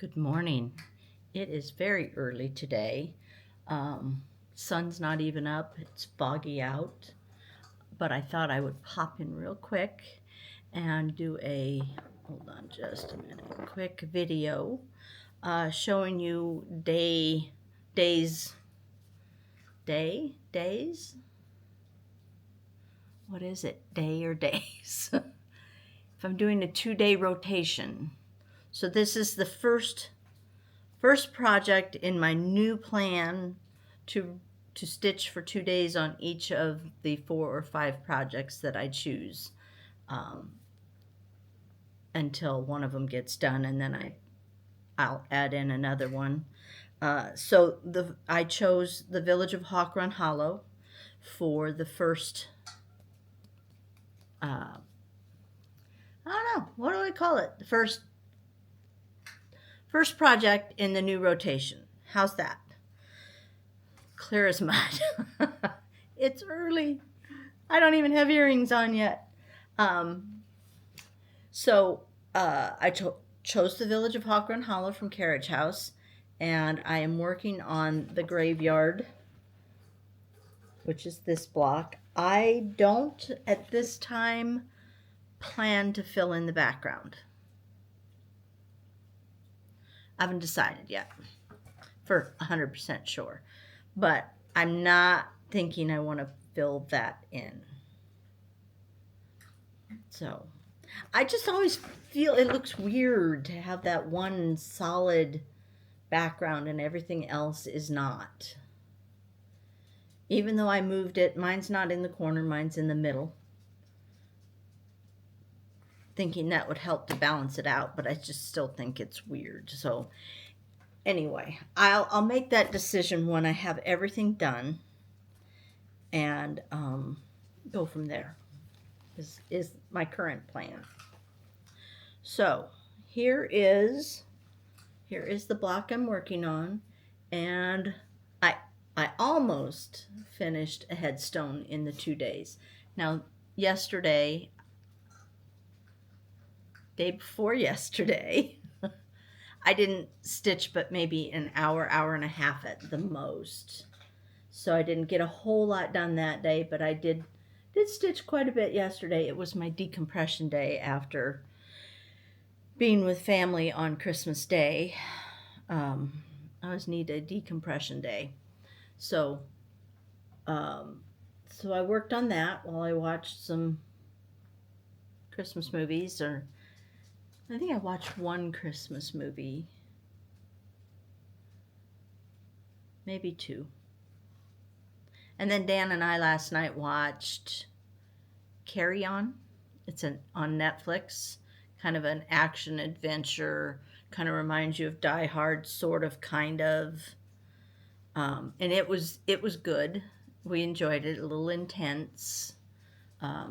Good morning. It is very early today. Sun's not even up. It's foggy out. But I thought I would pop in real quick and do hold on just a minute, quick video showing you days, what is it, day or days? If I'm doing a 2-day rotation. So this is the first project in my new plan to stitch for 2 days on each of the 4 or 5 projects that I choose until one of them gets done, and then I'll add in another one. So I chose the Village of Hawk Run Hollow for the first, I don't know, what do I call it? The first project in the new rotation. How's that? Clear as mud. It's early. I don't even have earrings on yet. So I chose the Village of Hawk Run Hollow from Carriage House, and I am working on the Graveyard, which is this block. I don't, at this time, plan to fill in the background. I haven't decided yet for 100% sure, but I'm not thinking I want to fill that in. So I just always feel it looks weird to have that one solid background and everything else is not. Even though I moved it, mine's not in the corner, mine's in the middle. Thinking that would help to balance it out, but I just still think it's weird. So anyway, I'll make that decision when I have everything done, and go from there. Is my current plan. So here is the block I'm working on, and I almost finished a headstone in the 2 days. Now yesterday, day before yesterday, I didn't stitch but maybe an hour and a half at the most. So I didn't get a whole lot done that day, but I did stitch quite a bit yesterday. It was my decompression day after being with family on Christmas Day. I always need a decompression day. So I worked on that while I watched some Christmas movies, or I think I watched one Christmas movie, maybe 2. And then Dan and I last night watched Carry On. It's on Netflix, kind of an action adventure, kind of reminds you of Die Hard, sort of, kind of. And it was good. We enjoyed it. A little intense. I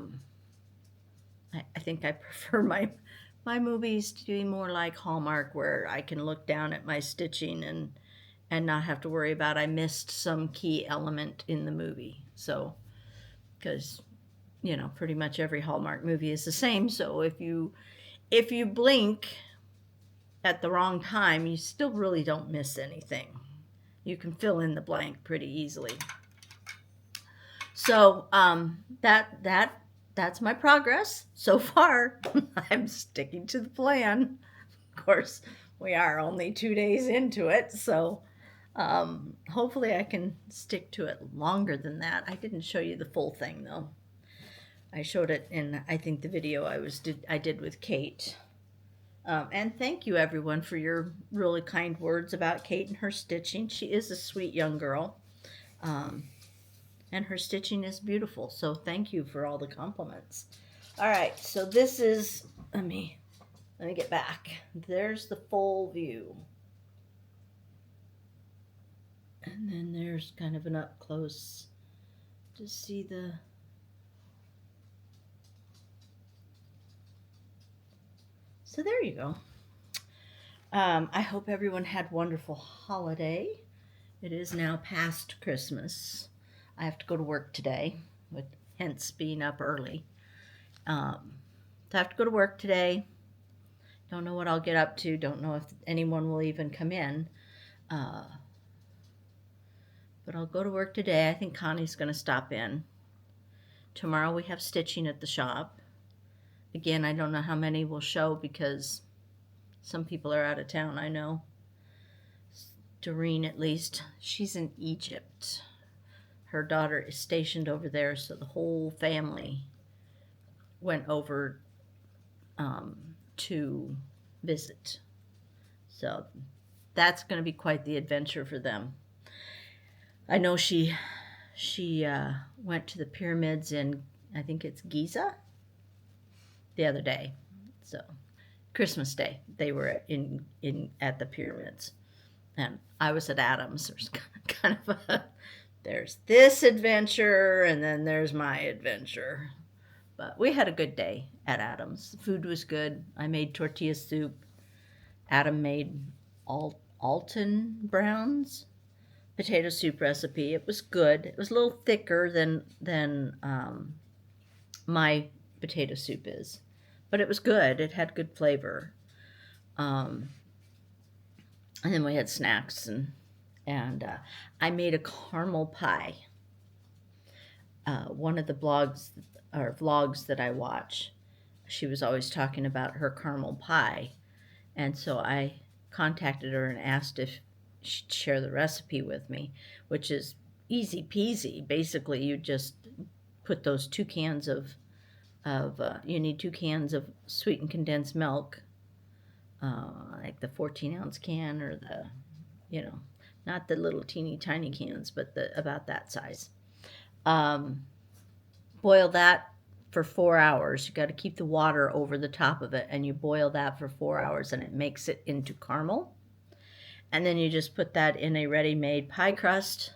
think I prefer my movies to be more like Hallmark, where I can look down at my stitching and not have to worry about I missed some key element in the movie. So, because, pretty much every Hallmark movie is the same. So if you blink at the wrong time, you still really don't miss anything. You can fill in the blank pretty easily. So that's my progress so far. I'm sticking to the plan. Of course, we are only 2 days into it, so hopefully I can stick to it longer than that. I didn't show you the full thing, though. I showed it in, I think, the video I did with Kate. And thank you, everyone, for your really kind words about Kate and her stitching. She is a sweet young girl, and her stitching is beautiful. So thank you for all the compliments. All right, so this is, let me get back. There's the full view. And then there's kind of an up close to see the... So there you go. I hope everyone had a wonderful holiday. It is now past Christmas. I have to go to work today, hence being up early. So I have to go to work today. Don't know what I'll get up to. Don't know if anyone will even come in. Uh, but I'll go to work today. I think Connie's going to stop in. Tomorrow we have stitching at the shop. Again, I don't know how many will show because some people are out of town, I know. Doreen, at least, she's in Egypt. Her daughter is stationed over there, so the whole family went over to visit. So that's going to be quite the adventure for them. I know she went to the pyramids in, I think it's Giza, the other day. So Christmas Day, they were at the pyramids, and I was at Adams. There's kind of there's this adventure, and then there's my adventure. But we had a good day at Adams. The food was good. I made tortilla soup. Adam made Alton Brown's potato soup recipe. It was good. It was a little thicker than my potato soup is, but it was good. It had good flavor. And then we had snacks, and I made a caramel pie. One of the vlogs that I watch, she was always talking about her caramel pie, and so I contacted her and asked if she'd share the recipe with me, which is easy peasy. Basically, you just put those 2 cans of you need 2 cans of sweetened condensed milk, like the 14-ounce can, or the, not the little teeny tiny cans, but about that size. Boil that for 4 hours. You got to keep the water over the top of it, and you boil that for 4 hours, and it makes it into caramel. And then you just put that in a ready-made pie crust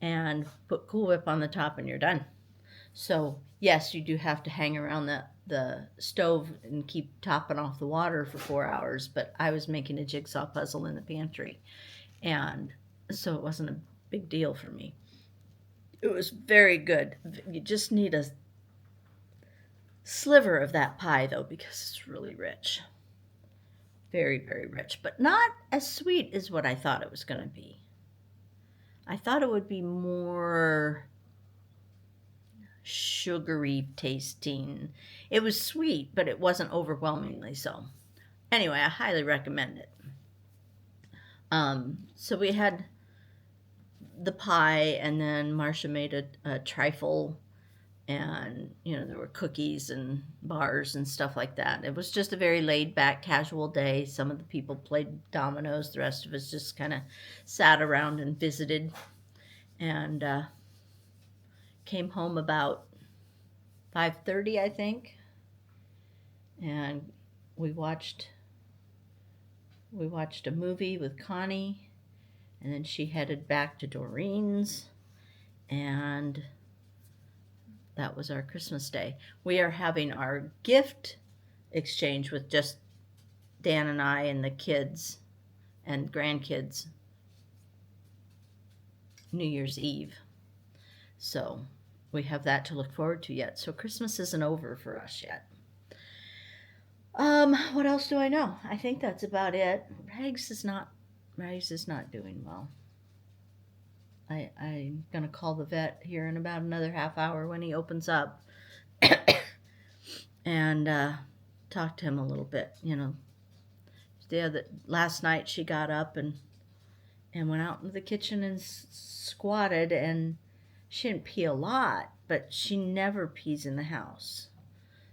and put Cool Whip on the top, and you're done. So yes, you do have to hang around the stove and keep topping off the water for 4 hours, but I was making a jigsaw puzzle in the pantry, and so it wasn't a big deal for me. It was very good. You just need a sliver of that pie, though, because it's really rich. Very, very rich, but not as sweet as what I thought it was going to be. I thought it would be more sugary tasting. It was sweet, but it wasn't overwhelmingly so. Anyway, I highly recommend it. So we had the pie, and then Marcia made a trifle, and there were cookies and bars and stuff like that. It was just a very laid back, casual day. Some of the people played dominoes. The rest of us just kind of sat around and visited, and came home about 5:30, I think, and we watched a movie with Connie, and then she headed back to Doreen's, and that was our Christmas Day. We are having our gift exchange with just Dan and I and the kids and grandkids New Year's Eve. So we have that to look forward to yet. So Christmas isn't over for us yet. What else do I know? I think that's about it. Rags is not doing well. I'm going to call the vet here in about another half hour when he opens up and talk to him a little bit. Last night she got up and went out into the kitchen and squatted, and she didn't pee a lot, but she never pees in the house.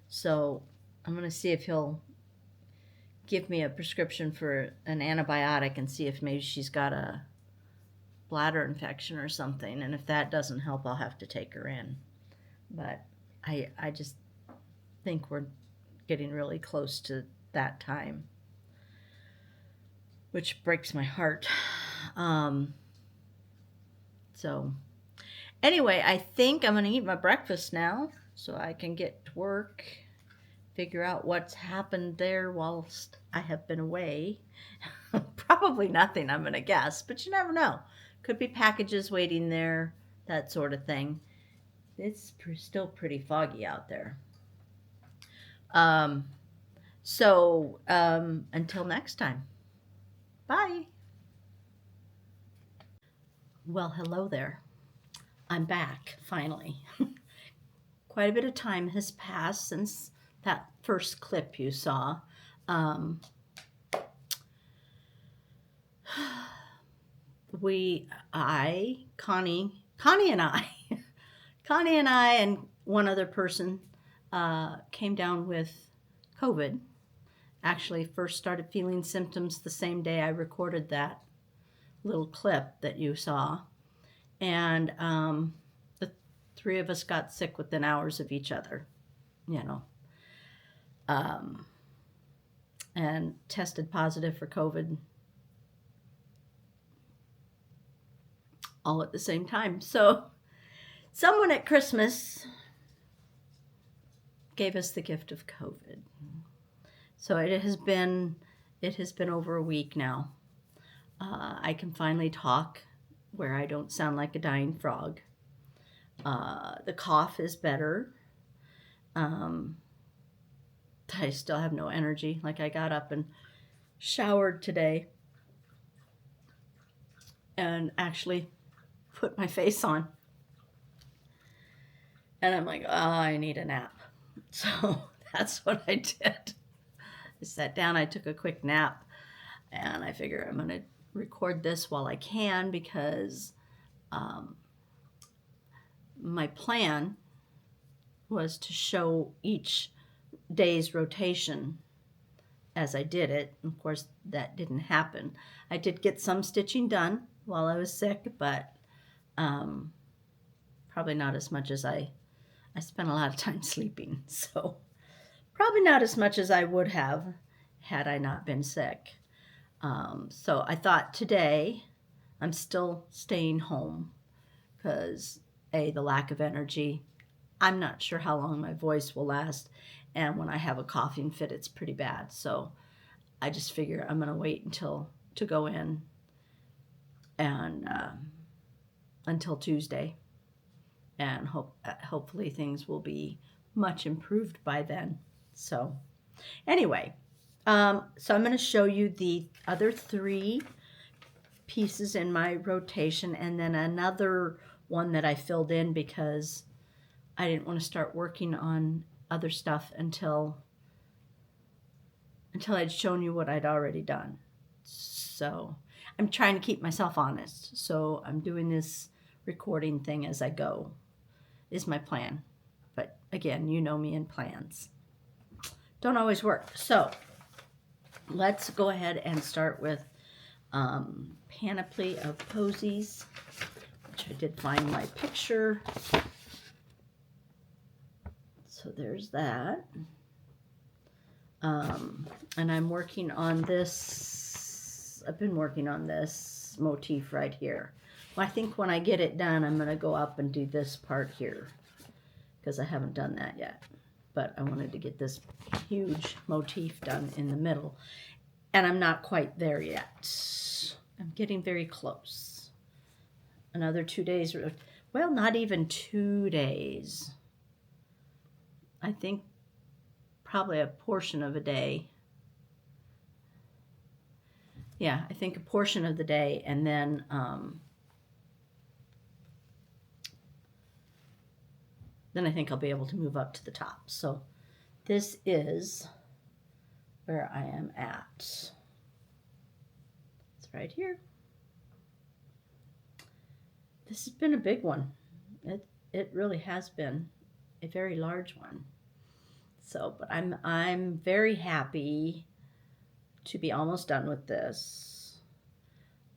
So I'm going to see if he'll give me a prescription for an antibiotic and see if maybe she's got a bladder infection or something, and if that doesn't help, I'll have to take her in. But I just think we're getting really close to that time, which breaks my heart. So anyway, I think I'm going to eat my breakfast now so I can get to work, figure out what's happened there whilst I have been away. Probably nothing, I'm going to guess, but you never know. Could be packages waiting there, that sort of thing. It's still pretty foggy out there. So until next time, bye. Well, hello there. I'm back finally. Quite a bit of time has passed since that first clip you saw. Um, Connie and I, Connie and I and one other person came down with COVID. Actually, first started feeling symptoms the same day I recorded that little clip that you saw. And the three of us got sick within hours of each other, you know, and tested positive for COVID all at the same time. So someone at Christmas gave us the gift of COVID. So it has been over a week now. I can finally talk where I don't sound like a dying frog. The cough is better. I still have no energy. Like, I got up and showered today and actually put my face on. And I'm like, oh, I need a nap. So that's what I did. I sat down, I took a quick nap, and I figure I'm going to record this while I can, because my plan was to show each day's rotation as I did it. Of course, that didn't happen. I did get some stitching done while I was sick, but probably not as much as I spent a lot of time sleeping, so probably not as much as I would have had I not been sick. So I thought today I'm still staying home because, A, the lack of energy. I'm not sure how long my voice will last, and when I have a coughing fit, it's pretty bad. So I just figure I'm going to wait to go in and until Tuesday, and hopefully things will be much improved by then. So anyway, so I'm going to show you the other 3 pieces in my rotation, and then another one that I filled in because I didn't want to start working on other stuff until I'd shown you what I'd already done. So I'm trying to keep myself honest. So I'm doing this recording thing as I go, is my plan. But again, you know me and plans don't always work. So let's go ahead and start with Panoply of Posies, which I did find my picture. So there's that. And I'm working on this. I've been working on this motif right here. Well, I think when I get it done, I'm going to go up and do this part here, because I haven't done that yet. But I wanted to get this huge motif done in the middle. And I'm not quite there yet. I'm getting very close. Another 2 days. Well, not even 2 days. I think probably a portion of a day. Yeah, I think a portion of the day, and then I think I'll be able to move up to the top. So this is where I am at. It's right here. This has been a big one. It really has been a very large one. So, but I'm very happy to be almost done with this.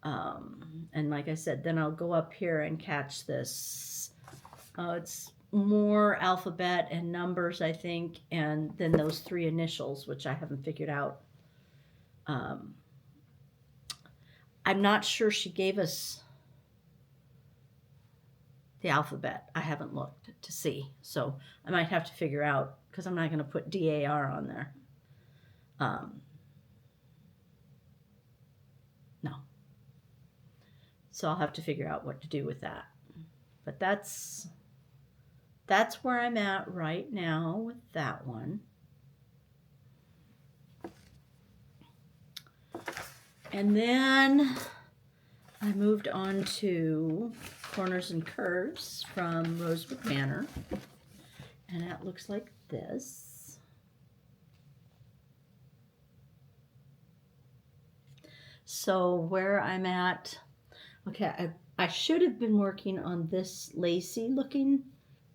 And like I said, then I'll go up here and catch this. It's more alphabet and numbers, I think, and then those 3 initials, which I haven't figured out. I'm not sure she gave us the alphabet. I haven't looked to see, so I might have to figure out, because I'm not going to put DAR on there. No. So I'll have to figure out what to do with that. But that's where I'm at right now with that one. And then I moved on to Corners and Curves from Rosewood Manor. And that looks like this. So where I'm at, okay, I should have been working on this lacy looking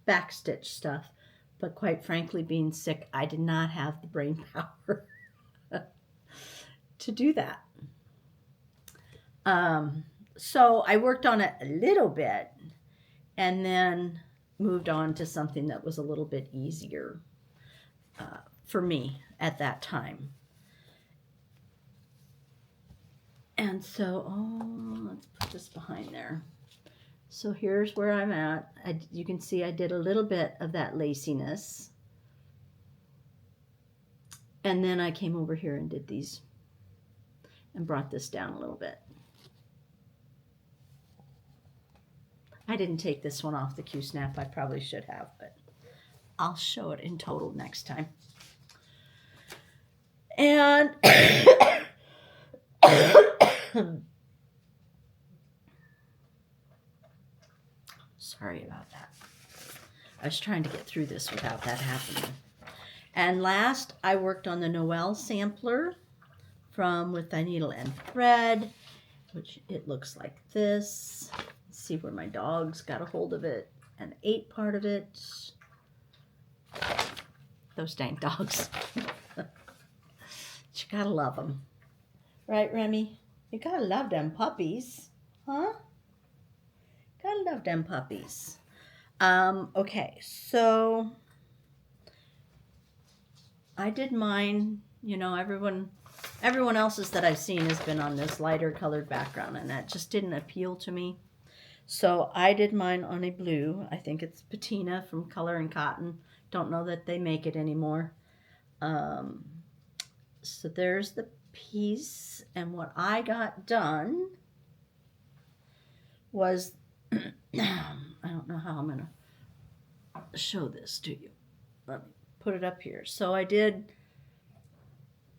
backstitch stuff, but quite frankly, being sick, I did not have the brain power to do that. So I worked on it a little bit and then moved on to something that was a little bit easier for me at that time. And so, let's put this behind there. So here's where I'm at. You can see I did a little bit of that laciness. And then I came over here and did these and brought this down a little bit. I didn't take this one off the Q-snap. I probably should have, but I'll show it in total next time. And sorry about that. I was trying to get through this without that happening. And last, I worked on the Noel sampler from With Thy Needle and Thread, which it looks like this. Let's see where my dogs got a hold of it and ate part of it. Those dang dogs. You gotta love them. Right, Remy? You gotta love them puppies. Huh? Gotta love them puppies. Okay, so I did mine. You know, everyone else's that I've seen has been on this lighter colored background, and that just didn't appeal to me. So I did mine on a blue. I think it's Patina from Color and Cotton. Don't know that they make it anymore. So there's the piece, and what I got done was, I don't know how I'm going to show this to you. Let me put it up here. So I did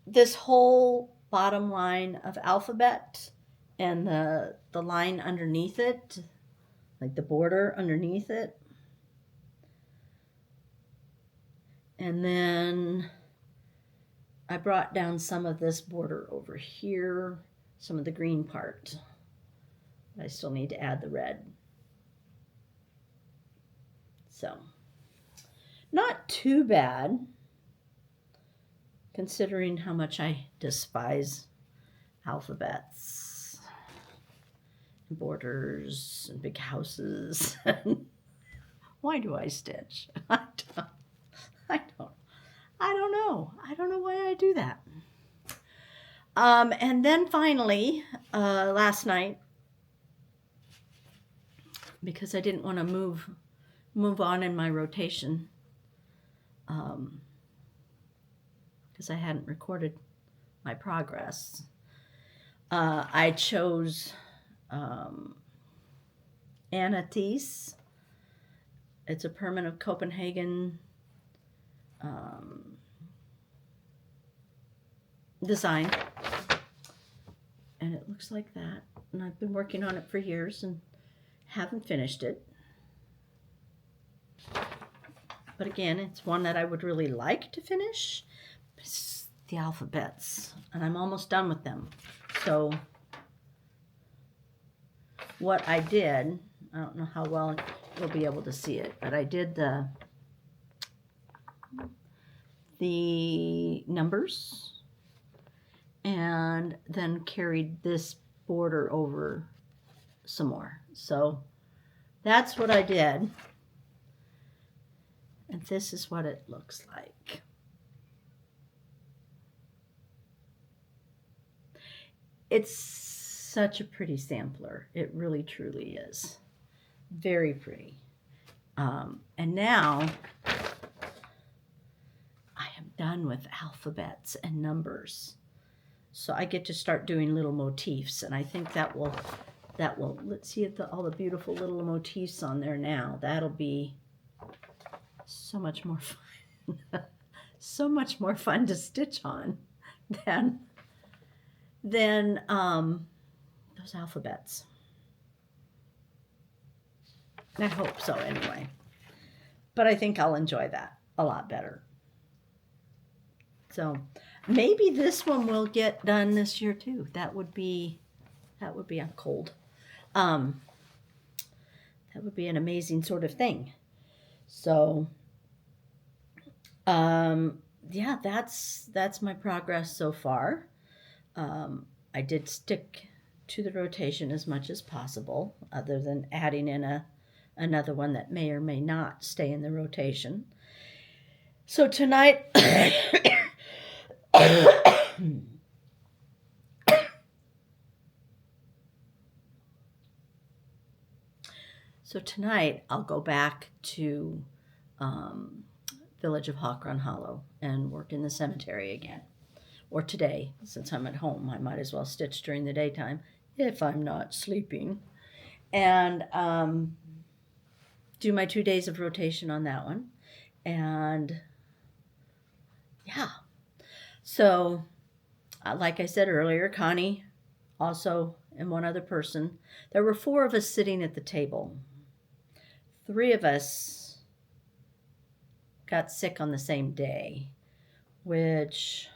this whole bottom line of alphabet and the line underneath it, like the border underneath it. And then I brought down some of this border over here, some of the green part. I still need to add the red. So, not too bad, considering how much I despise alphabets, and borders, and big houses. Why do I stitch? I don't know. I don't know why I do that. And then finally, last night, because I didn't want to move on in my rotation, because I hadn't recorded my progress, I chose Anna Thies. It's a permanent Copenhagen design, and it looks like that. And I've been working on it for years and haven't finished it. But again, it's one that I would really like to finish. It's the alphabets, and I'm almost done with them. So what I did, I don't know how well you'll be able to see it, but I did the numbers and then carried this border over some more. So that's what I did. And this is what it looks like. It's such a pretty sampler. It really, truly is. Very pretty. And now I am done with alphabets and numbers. So I get to start doing little motifs, and I think that will, let's see if all the beautiful little motifs on there now. That'll be so much more fun. So much more fun to stitch on than those alphabets. I hope so anyway. But I think I'll enjoy that a lot better. So maybe this one will get done this year too. That would be I'm cold. That would be an amazing sort of thing. So yeah, that's my progress so far. I did stick to the rotation as much as possible, other than adding in another one that may or may not stay in the rotation. So tonight, I'll go back to Village of Hawk Run Hollow and work in the cemetery again. Or today, since I'm at home, I might as well stitch during the daytime if I'm not sleeping. And do my 2 days of rotation on that one. And yeah. So, like I said earlier, Connie, also, and one other person, there were 4 of us sitting at the table. 3 of us got sick on the same day, which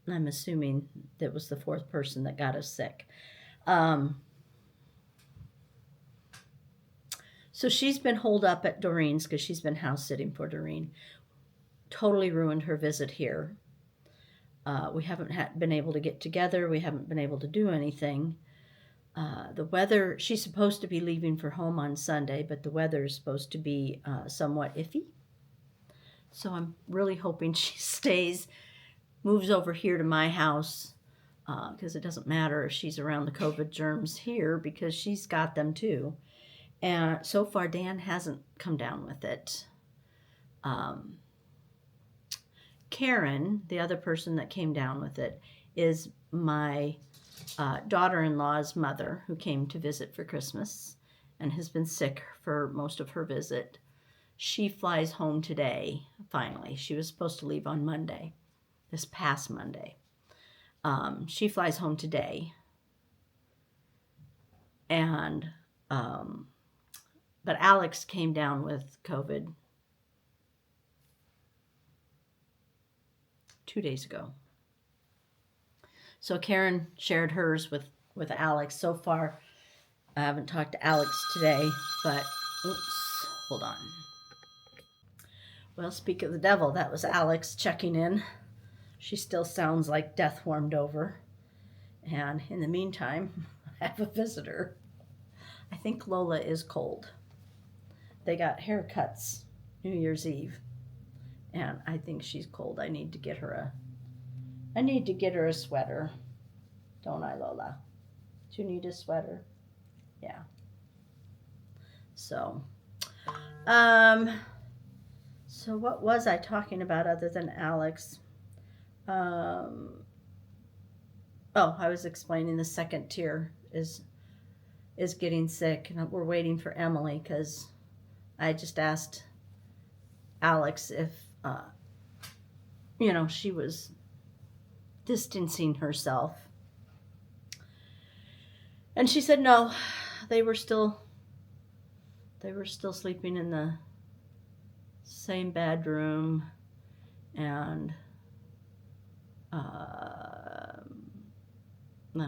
I'm assuming that was the 4th person that got us sick. So she's been holed up at Doreen's because she's been house sitting for Doreen. Totally ruined her visit here. We haven't been able to get together. We haven't been able to do anything. The weather, she's supposed to be leaving for home on Sunday, but the weather is supposed to be somewhat iffy. So I'm really hoping she stays, moves over here to my house, because it doesn't matter if she's around the COVID germs here because she's got them too. And so far, Dan hasn't come down with it. Karen, the other person that came down with it, is my daughter-in-law's mother who came to visit for Christmas and has been sick for most of her visit. She flies home today, finally. She was supposed to leave on Monday, this past Monday. She flies home today. And but Alex came down with COVID 2 days ago. So Karen shared hers with Alex. So far, I haven't talked to Alex today, but oops, hold on. Well, speak of the devil, that was Alex checking in. She still sounds like death warmed over. And in the meantime, I have a visitor. I think Lola is cold. They got haircuts New Year's Eve, and I think she's cold. I need to get her a sweater. Don't I, Lola? Do you need a sweater? Yeah. So what was I talking about other than Alex? I was explaining the second tier is getting sick, and we're waiting for Emily because I just asked Alex if, she was distancing herself. And she said no, they were still sleeping in the same bedroom, and I'm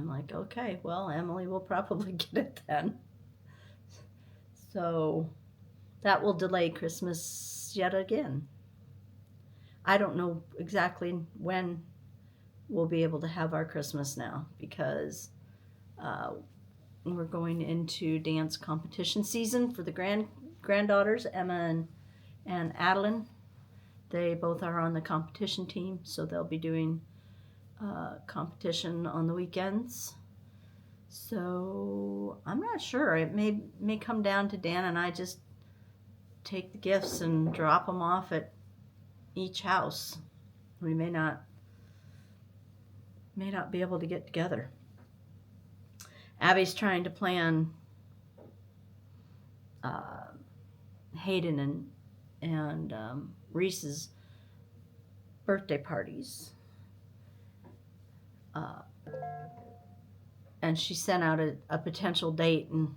like, okay, well, Emily will probably get it then. So that will delay Christmas yet again. I don't know exactly when we'll be able to have our Christmas now because we're going into dance competition season for the granddaughters, Emma and Adeline. They both are on the competition team, so they'll be doing competition on the weekends. So I'm not sure. It may come down to Dan and I just take the gifts and drop them off at each house. We may not be able to get together. Abby's trying to plan Hayden and Reese's birthday parties. And she sent out a potential date, and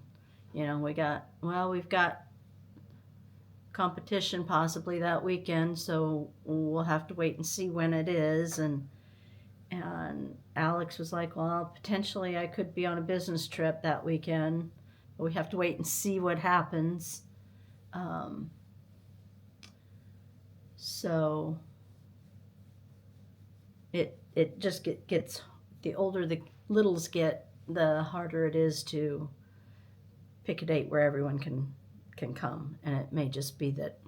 we've got competition possibly that weekend, so we'll have to wait and see when it is. And Alex was like, well, potentially I could be on a business trip that weekend, but we have to wait and see what happens. So it just gets, the older the littles get, the harder it is to pick a date where everyone can come. And it may just be that,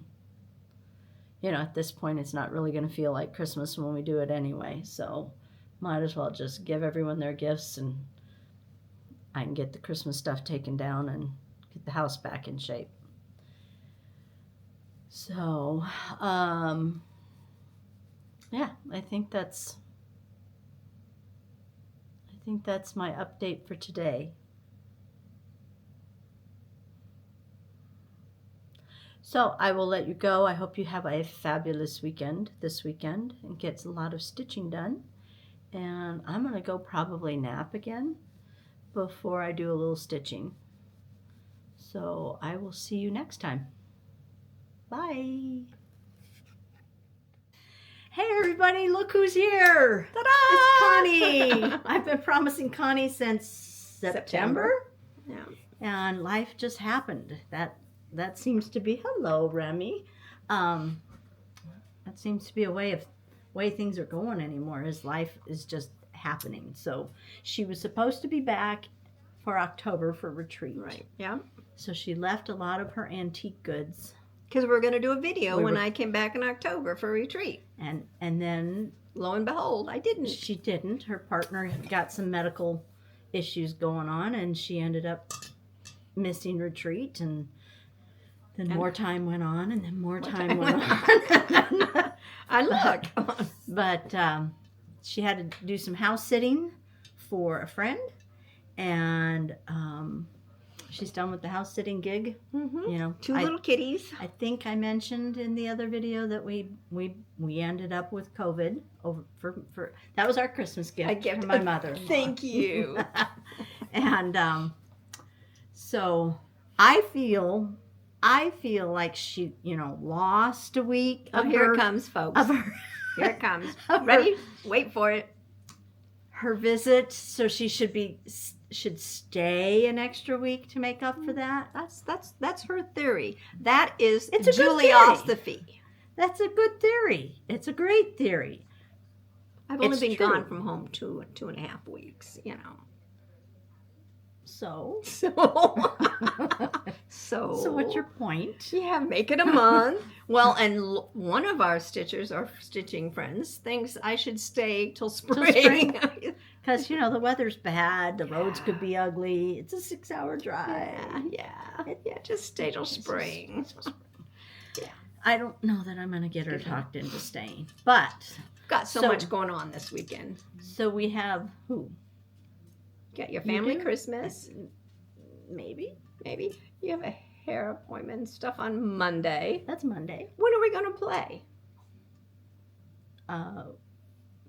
at this point it's not really going to feel like Christmas when we do it anyway. So might as well just give everyone their gifts, and I can get the Christmas stuff taken down and get the house back in shape. So, yeah, I think that's my update for today. So I will let you go. I hope you have a fabulous weekend this weekend and gets a lot of stitching done. And I'm going to go probably nap again before I do a little stitching. So I will see you next time. Bye. Hey everybody, look who's here. Ta-da! It's Connie. I've been promising Connie since September. Yeah. And life just happened. That seems to be, hello Remy. That seems to be a way things are going anymore. His life is just happening. So she was supposed to be back for October for retreat. Right. Yeah. So she left a lot of her antique goods. Because we're going to do a video when I came back in October for retreat. And then, lo and behold, I didn't. She didn't. Her partner got some medical issues going on, and she ended up missing retreat. And then more time went on, and then more time went on. I look. But she had to do some house sitting for a friend, and she's done with the house sitting gig. Mm-hmm. Two little kitties. I think I mentioned in the other video that we ended up with COVID over for that was our Christmas gift from my mother. Thank you. And so I feel like she lost a week. Oh, here it comes, folks. Here it comes. Ready? Wait for it. Her visit, so she should stay an extra week to make up for that. That's her theory. That is it's a Julie off the fee. That's a good theory. It's a great theory. I've only been gone from home 2.5 weeks. So what's your point? Yeah, make it a month. Well, and one of our stitchers, our stitching friends, thinks I should stay till spring. Because, the weather's bad. The roads could be ugly. It's a 6-hour drive. Yeah, just stay till spring. Yeah. I don't know that I'm going to get her talked into staying. But. Got so much going on this weekend. So we have who? Got your family Christmas. Maybe. You have a hair appointment and stuff on Monday. That's Monday. When are we going to play?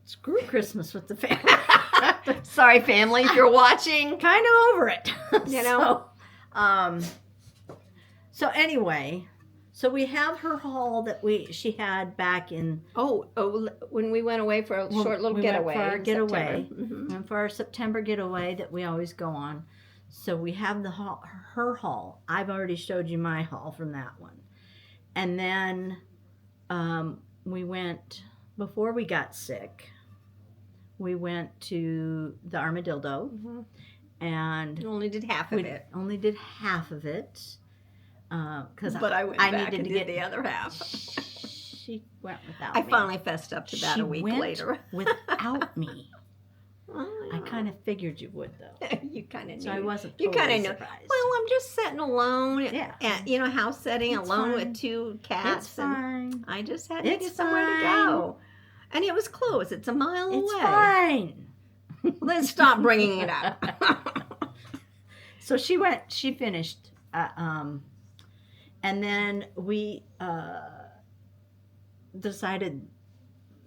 Screw Christmas with the family. Sorry, family, if you're watching. Kind of over it. So anyway, so we have her haul that she had back in. When we went away for a short little getaway. For our getaway. Mm-hmm. And for our September getaway that we always go on. So we have her haul. I've already showed you my haul from that one. And then we went, before we got sick, we went to the Armadillo. Mm-hmm. And only did half of it. Only did half of it. But I went back and did the other half. She went without me. I finally fessed up to that a week later. Without me. I kind of figured you would, though. You kind of knew. So I wasn't totally surprised. Well, I'm just sitting alone. Yeah. And, house setting It's alone fine. with 2 cats. It's fine. I just had to It's get somewhere to fine. go. And it was close. It's a mile away. It's fine. Let's stop bringing it up. So she finished. And then we decided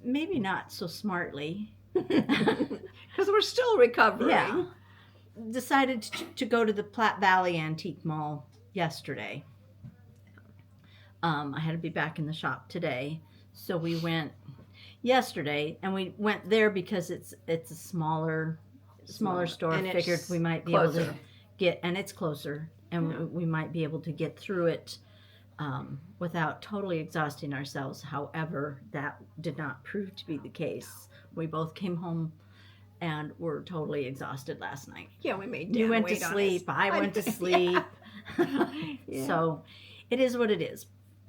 maybe not so smartly. Because we're still recovering. Yeah. Decided to go to the Platte Valley Antique Mall yesterday. I had to be back in the shop today, so we went yesterday, and we went there because it's a smaller store. And it's Figured we might be closer. able to get, and it's closer, and we might be able to get through it without totally exhausting ourselves. However, that did not prove to be the case. We both came home and were totally exhausted last night. Yeah, we made You Dan went to wait on sleep. us. I went to sleep. Yeah. So it is what it is.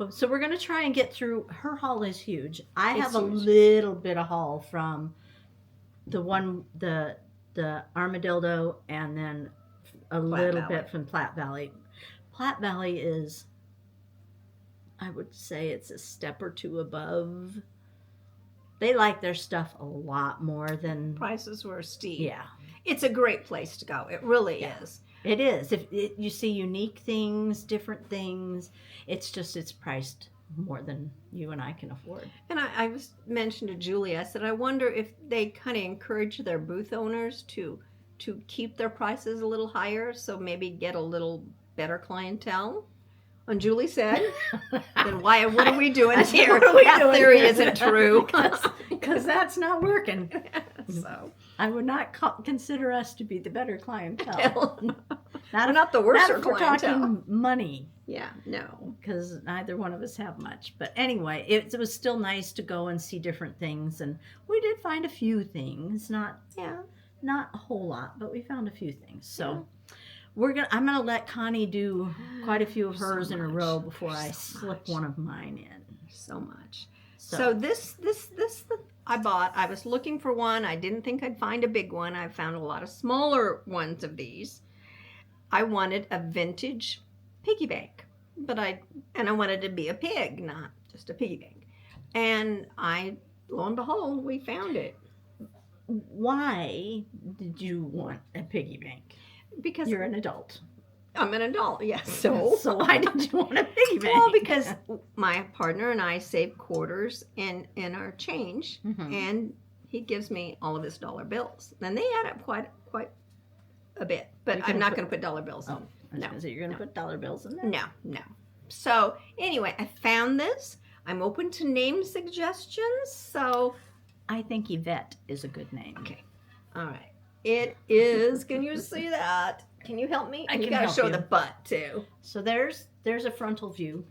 So we're going to try and get through. Her haul is huge. I It's have a huge. little bit of haul from the Armadillo, and then a little Valley. bit from Platte Valley. Platte Valley is, I would say, it's a step or two above. They like their stuff a lot more than, Prices were steep. yeah. It's a great place to go. It really Yeah. is. It is. If you see unique things, different things, it's priced more than you and I can afford. And I was mentioned to Julie, I said, I wonder if they kind of encourage their booth owners to keep their prices a little higher, so maybe get a little better clientele. And Julie said, then what are we doing here? What are we That doing theory here? isn't true. Because that's not working. So, I would not consider us to be the better clientele. hell, Not we're not the worst if we're clientele. talking money, Yeah, no. because neither one of us have much. But anyway, it was still nice to go and see different things, and we did find a few things. Not a whole lot, but we found a few things. So I'm gonna let Connie do quite a few of hers in a row before I slip one of mine in. So much. So this I was looking for one. I didn't think I'd find a big one. I found a lot of smaller ones of these. I wanted a vintage piggy bank, but I wanted to be a pig, not just a piggy bank. And lo and behold, we found it. Why did you want a piggy bank? Because You're an adult. I'm an adult, yes. So why did you want a piggy bank? Well, because my partner and I save quarters in our change, and he gives me all of his dollar bills. And they add up quite a bit. But I'm not going to put dollar bills on. I was going to say, you're going to put dollar bills in there? No. So anyway, I found this. I'm open to name suggestions. So, I think Yvette is a good name. okay. All right. It is, can you see that? Can you help me? I You can got to help show you. the butt too. So there's a frontal view.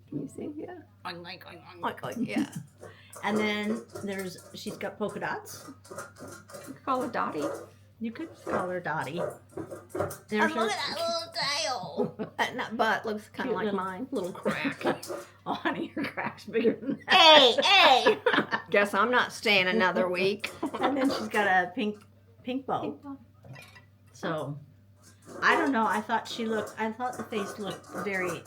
Can you see? Yeah. Like, Yeah. and then she's got polka dots. You could call it Dottie. You could call her Dottie. Look at that little tail. That butt looks kind of Cute like little- mine. Little crack. Oh, honey, your crack's bigger than that. hey! Guess I'm not staying another week. And then she's got a pink bow. So, I don't know. I thought the face looked very,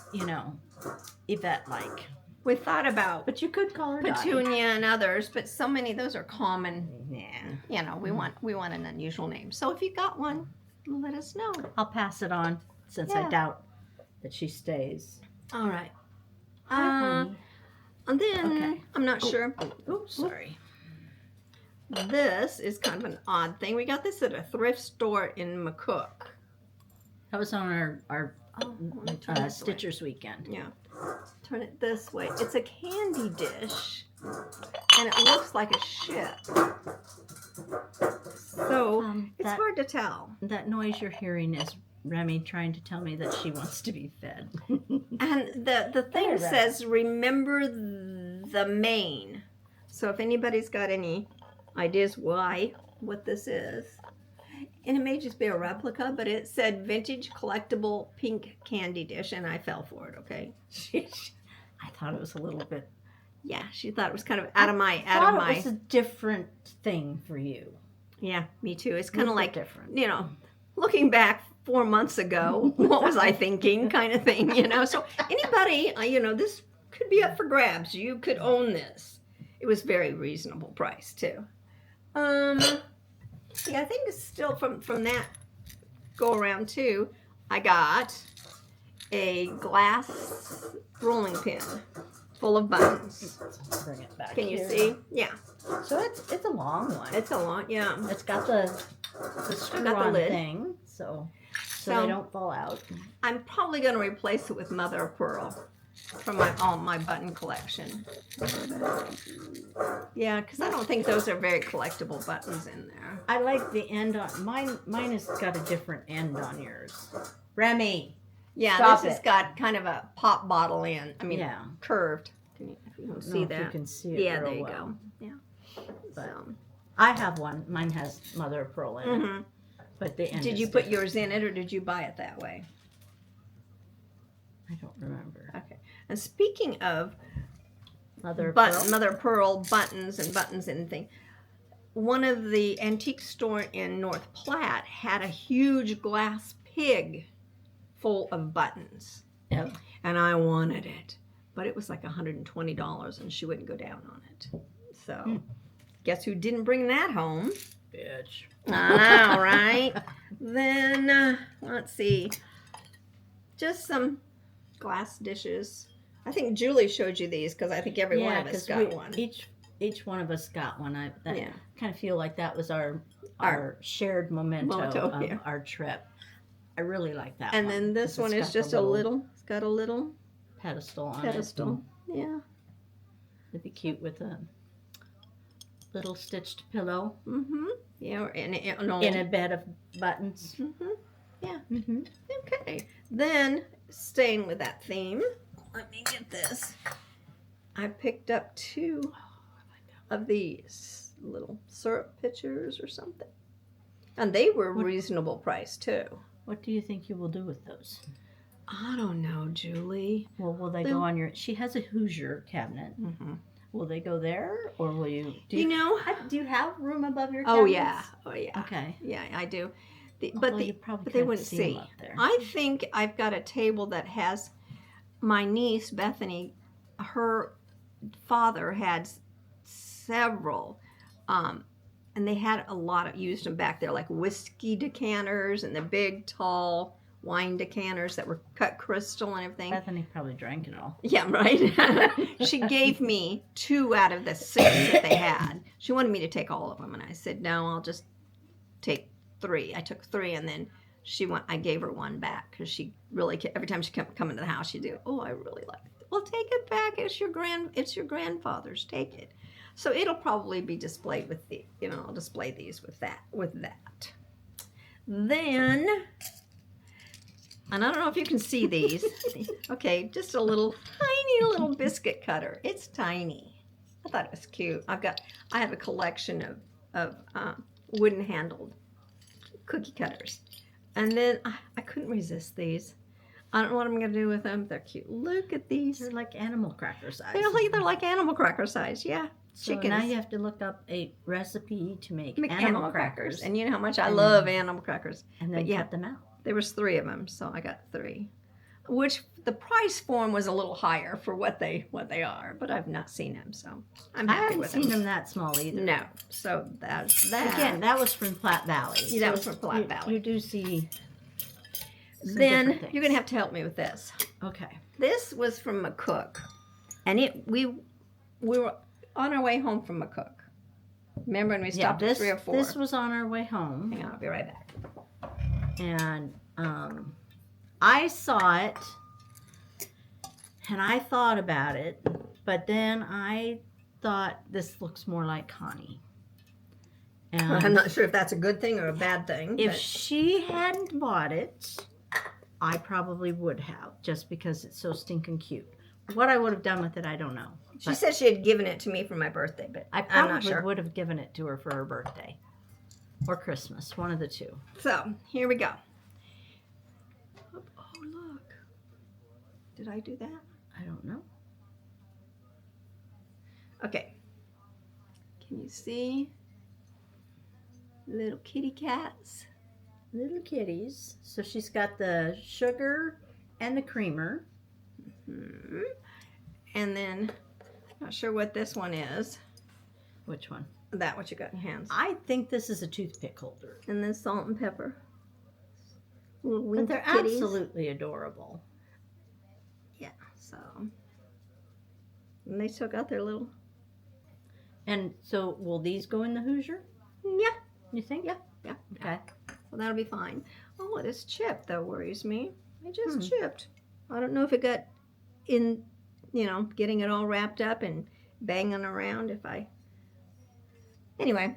Yvette-like. We thought about But you could call her Dottie. Petunia and others, but so many those are common. Yeah. We want an unusual name. So if you got one, let us know. I'll pass it on since I Yeah. doubt that she stays. All right. Hi, honey. And then Okay. I'm not sure. Oops, sorry. This is kind of an odd thing. We got this at a thrift store in McCook. That was on our let me turn this away. Stitchers weekend. Yeah. Turn it this way. It's a candy dish, and it looks like a ship. So it's that- hard to tell. That noise you're hearing is Remy trying to tell me that she wants to be fed. And the thing There, says, remember the main. So if anybody's got any ideas what this is. And it may just be a replica, but it said vintage collectible pink candy dish, and I fell for it, okay? I thought it was a little bit. Yeah, she thought it was kind of out of my. It was a different thing for you. Yeah, me too. It's kind of like, different. looking back 4 months ago, what was I thinking kind of thing, So anybody, this could be up for grabs. You could own this. It was very reasonable price too. Yeah, I think it's still from that go around too. I got a glass rolling pin full of buttons. Bring it back. Can you here. see? Yeah. So it's a long one. It's a long, yeah. It's got the screw-on lid. thing, so they don't fall out. I'm probably going to replace it with mother of pearl from all my button collection. Yeah, because I don't think those are very collectible buttons in there. I like the end on mine. Mine has got a different end on yours. Remy. Yeah, Stop this has it. got kind of a pop bottle end. I mean, Yeah. curved. If you can see that. You can see it. Yeah, real there you well. go. Yeah. But So. I have one. Mine has mother of pearl in it. Mm-hmm. But the end Did is you put different. yours in it, or did you buy it that way? I don't remember. Okay. And speaking of Mother of pearl. mother of pearl buttons and thing, one of the antique store in North Platte had a huge glass pig full of buttons. Yep. And I wanted it, but it was like $120, and she wouldn't go down on it. So, guess who didn't bring that home? Bitch. I know, right? Then, let's see. Just some glass dishes. I think Julie showed you these because I think every one of us got one. Each one of us got one. I Yeah. kind of feel like that was our shared memento of yeah. our trip. I really like that And one. then this 'cause one it's is got just the it's got a little pedestal on pedestal. it. Yeah. It'd be cute with a little stitched pillow Mm-hmm. Yeah, in a bed of buttons. Mm-hmm. Yeah. Mm-hmm. Okay. Then, staying with that theme, let me get this. I picked up 2 of these little syrup pitchers or something. And they were reasonable price, too. What do you think you will do with those? I don't know, Julie. Well, will they go on your... She has a Hoosier cabinet. Mm-hmm. Will they go there, or will you... Do you have room above your Oh, cabinets? yeah. Oh, yeah. Okay. Yeah, I do. You probably But they can't wouldn't see. them up there. I think I've got a table that has my niece, Bethany, her father had several, and they had a lot of, used them back there, like whiskey decanters and the big, tall wine decanters that were cut crystal and everything. Bethany probably drank it all. Yeah, right. She gave me 2 out of the 6 that they had. She wanted me to take all of them, and I said, no, I'll just take 3. I took 3, and then I gave her 1 back because she really, every time she come into the house, she'd do, oh, I really like it. Well, take it back. It's your grandfather's. Take it. So it'll probably be displayed with I'll display these with that. Then, and I don't know if you can see these. Okay, just a tiny little biscuit cutter. It's tiny. I thought it was cute. I have a collection of wooden handled cookie cutters. And then I couldn't resist these. I don't know what I'm going to do with them. They're cute. Look at these. They're like animal cracker size. They're like animal cracker size. Yeah. So Chickens. now you have to look up a recipe to make animal crackers. And you know how much I love animal crackers. And then cut them out. There was 3 of them, so I got 3. Which the price for them was a little higher for what they are, but I've not seen them, so I'm happy with them. I haven't seen them that small either. No. So that's that. Again, that was from Platte Valley. Yeah, that was from Platte Valley. You do see. Then you're gonna have to help me with this. Okay. This was from McCook, and we were on our way home from McCook. Remember when we stopped at 3 or 4? This was on our way home. Hang on, I'll be right back. And I saw it, and I thought about it, but then I thought this looks more like Connie. And I'm not sure if that's a good thing or a bad thing. If she hadn't bought it, I probably would have, just because it's so stinking cute. What I would have done with it, I don't know. She said she had given it to me for my birthday, but I I'm not probably sure. would have given it to her for her birthday. Or Christmas, one of the 2. So, here we go. Oh, look. Did I do that? I don't know. Okay. Can you see? Little kitty cats. Little kitties. So she's got the sugar and the creamer. Mm-hmm. And then, not sure what this one is. Which one? That what you got in your hands. I think this is a toothpick holder. And then salt and pepper. Little But they're kitties. absolutely adorable. Yeah, so. And they still got their little... And so will these go in the Hoosier? Yeah. You think? Yeah. Okay. Well, that'll be fine. Oh, it is chipped. That worries me. It just chipped. I don't know if it got in, getting it all wrapped up and banging around. Anyway,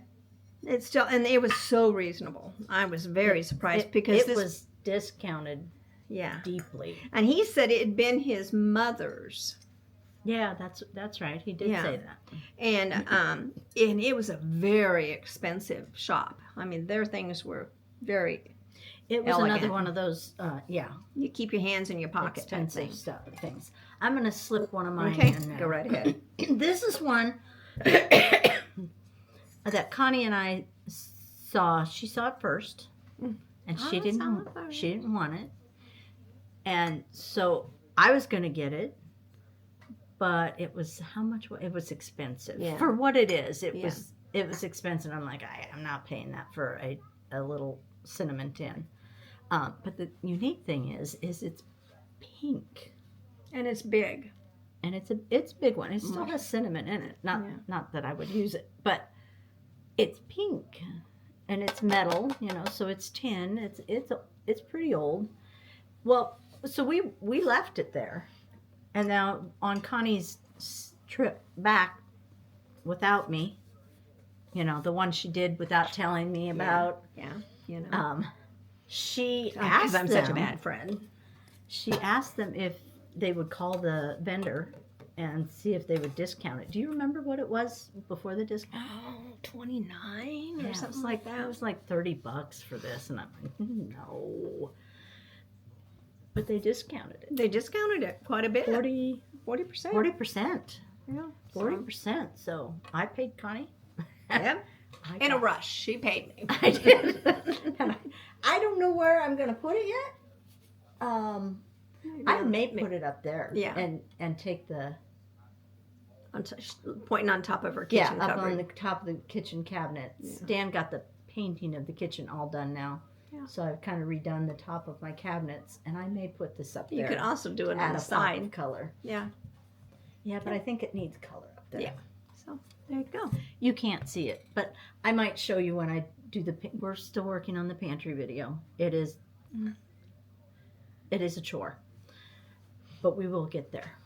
it's still, and it was so reasonable. I was very surprised because it was discounted. Yeah. Deeply. And he said it had been his mother's. Yeah, that's right. He did say that. And it was a very expensive shop. I mean, their things were very elegant. Another one of those, you keep your hands in your pocket expensive things. I'm going to slip one of mine in now. Go right ahead. This is one that Connie and I saw. She saw it first, and she didn't want it. And so I was going to get it, but it was how much? It was expensive for what it is. It was expensive. I'm like, I'm not paying that for a little cinnamon tin. But the unique thing is it's pink, and it's big, and it's a big one. It still has cinnamon in it. Not that I would use it, but it's pink, and it's metal. So it's tin. It's pretty old. Well, so we left it there, and now on Connie's trip back without me, the one she did without telling me about. She asked them, I'm such a bad friend. She asked them if they would call the vendor and see if they would discount it. Do you remember what it was before the discount? Oh, $29 or something like that. It was like $30 for this, and I'm like, no. But they discounted it. They discounted it quite a bit. 40%. 40%. Yeah. 40%. So I paid Connie. Yep. In a rush. She paid me. I did. I don't know where I'm going to put it yet. I may put it up there. Yeah. And take the... pointing on top of her kitchen up cupboard. on the top of the kitchen cabinets. Yeah. Dan got the painting of the kitchen all done now. Yeah. So I've kind of redone the top of my cabinets, and I may put this up there. You could also do it on the side. Color. Yeah. Yeah, but I think it needs color up there. Yeah. So there you go. You can't see it, but I might show you when I do we're still working on the pantry video. It is a chore, but we will get there.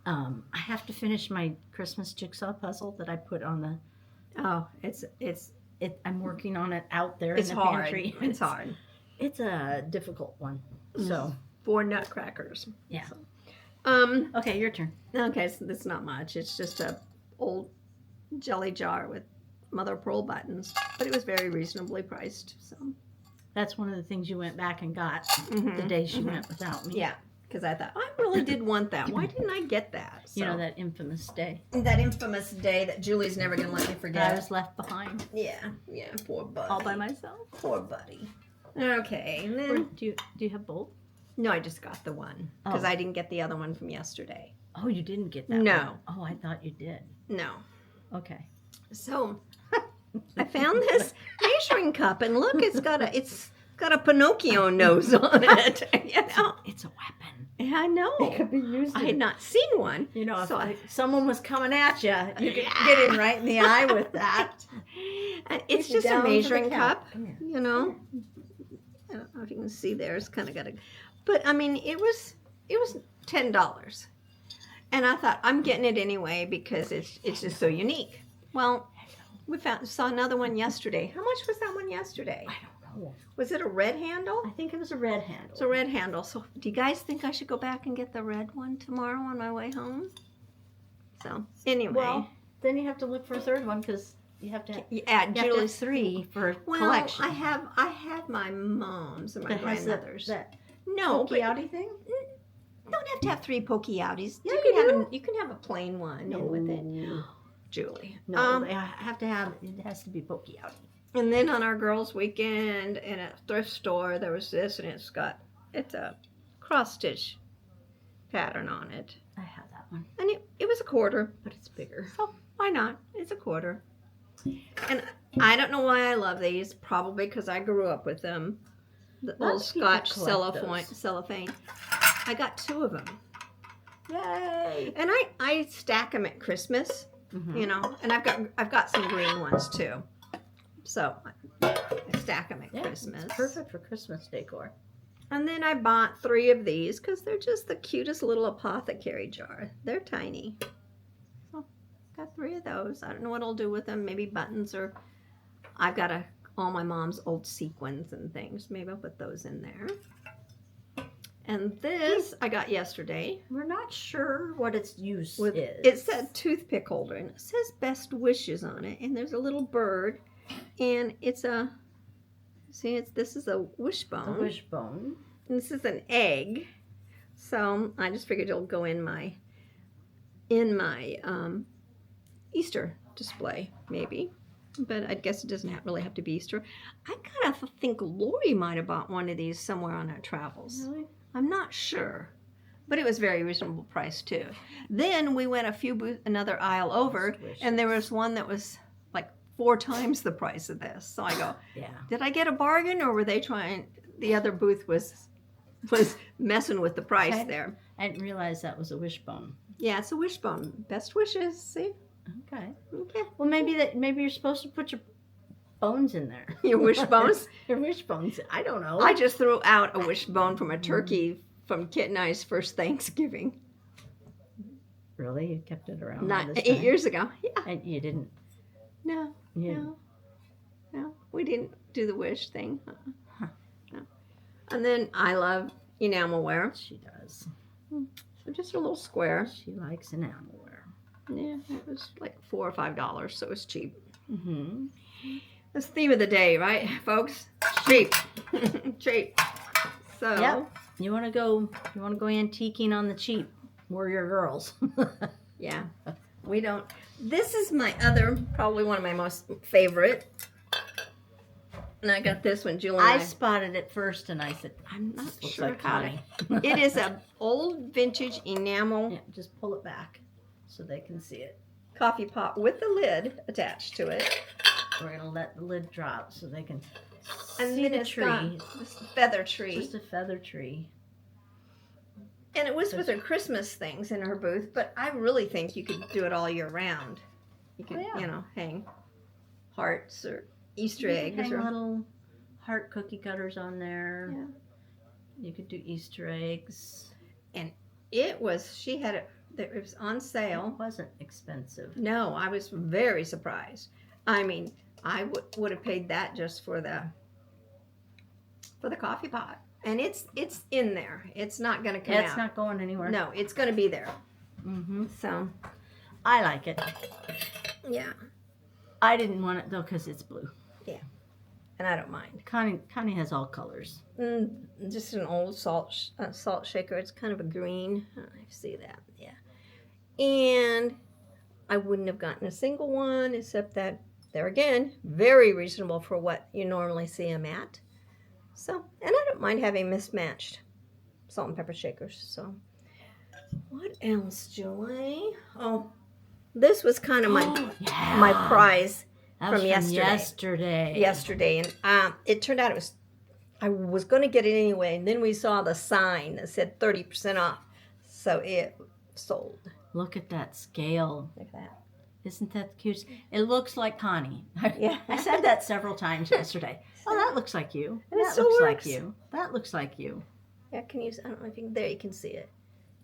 I have to finish my Christmas jigsaw puzzle that I put on the. Oh, I'm working on it out there in the hard. Pantry. It's hard. It's a difficult one. So 4 nutcrackers. Yeah. So. Okay, your turn. Okay, so it's not much. It's just a old jelly jar with mother of pearl buttons, but it was very reasonably priced. So that's one of the things you went back and got the day she went without me. Yeah, because I thought I really did want that. Why didn't I get that? So, that infamous day. That infamous day that Julie's never gonna let me forget. I was left behind. Yeah, poor buddy. All by myself. Poor buddy. Okay, and then do you have both? No, I just got the one because I didn't get the other one from yesterday. Oh, you didn't get that? No. One? Oh, I thought you did. No. Okay. So I found this measuring cup, and look, it's got a Pinocchio nose on it. It's a weapon. Yeah, I know. It could be used. I had not seen one. So if someone was coming at you, you could get him right in the eye with that. It's just a measuring cup, I don't know if you can see there. It's kind of got a, but I mean, it was $10, and I thought I'm getting it anyway because it's just so unique. Well, we saw another one yesterday. How much was that one yesterday? I don't know. Was it a red handle? I think it was a red handle. It's a red handle. So do you guys think I should go back and get the red one tomorrow on my way home? So anyway. Well, then you have to look for a third one because you have to add Julie's 3 for collection. I have my mom's and my grandmother's. That no, pokey outy thing? Don't have to have 3 pokey outies. You can have a plain one with it. Julie. No, they have to have, it has to be pokey outy. And then on our girls' weekend in a thrift store, there was this, and it's a cross stitch pattern on it. I have that one. And it was a quarter. But it's bigger. So why not? It's a quarter. And I don't know why I love these. Probably because I grew up with them. The old Scotch cellophane. I got 2 of them. Yay! And I stack them at Christmas. you know. And I've got some green ones too. So I stack them at Christmas. It's perfect for Christmas decor. And then I bought 3 of these because they're just the cutest little apothecary jar. They're tiny. So got 3 of those. I don't know what I'll do with them. Maybe buttons, or I've got all my mom's old sequins and things. Maybe I'll put those in there. And this I got yesterday. We're not sure what its use is. It said toothpick holder, and it says best wishes on it. And there's a little bird, and it's a, see, this is a wishbone. A wishbone. And this is an egg. So I just figured it'll go in my Easter display, maybe. But I guess it doesn't really have to be Easter. I kind of think Lori might have bought one of these somewhere on our travels. Really? I'm not sure. But it was very reasonable price too. Then we went another aisle over, and there was one that was like 4 times the price of this. So I go, yeah. Did I get a bargain, or were they trying? The other booth was messing with the price there. I didn't realize that was a wishbone. Yeah, it's a wishbone. Best wishes. See? Okay. Okay. Well, maybe you're supposed to put your bones in there. Your wishbones? Your wishbones. I don't know. I just threw out a wishbone from a turkey from Kit and I's first Thanksgiving. Really? You kept it around? Not all this 8 time? years ago. Yeah. And you didn't? No. You No. We didn't do the wish thing. Huh. No. And then I love enamelware. She does. So just a little square. She likes enamelware. Yeah, it was like $4 or $5, so it was cheap. Mm-hmm. That's the theme of the day, right, folks? Cheap. Cheap. So Yep. You want to go antiquing on the cheap. We're your girls. yeah, we don't. This is my other, probably one of my most favorite. And I got this one, Julie. I spotted it first, and I said, I'm not "Looks sure like how Connie." to. It is an old vintage enamel Yeah, just pull it back so they can see it. coffee pot with the lid attached to it. We're gonna let the lid drop so they can And see then the it's tree. got this feather tree. Just a feather tree. And it was with her Christmas things in her booth, but I really think you could do it all year round. You could, Oh, yeah. Hang hearts or Easter You eggs could hang or little heart cookie cutters on there. Yeah. You could do Easter eggs. it was. She had it. It was on It sale. wasn't expensive. No, I was very surprised. I mean, I would have paid that just for the coffee pot, and it's in there. It's not going to come Yeah, out. it's not going anywhere. No, it's going to be there. Mm-hmm. So I like it. yeah, I didn't want it though because it's blue. and I don't mind. Connie has all colors. Just an old salt shaker. It's kind of a green. I don't know if you see that. Yeah. And I wouldn't have gotten a single one except that they're again very reasonable for what you normally see them at. So, and I don't mind having mismatched salt and pepper shakers. So, what else, Joy? Oh, this was kind of my prize. That was from yesterday. Yesterday, and it turned out I was going to get it anyway, and then we saw the sign that said 30% off, so it sold. Look at that scale. Like that. Isn't that cute? It looks like Connie. Yeah. I said that several times yesterday. Oh, that looks like you. And it That still looks works. like you. That looks like you. Yeah, I don't know if you can, there you can see it.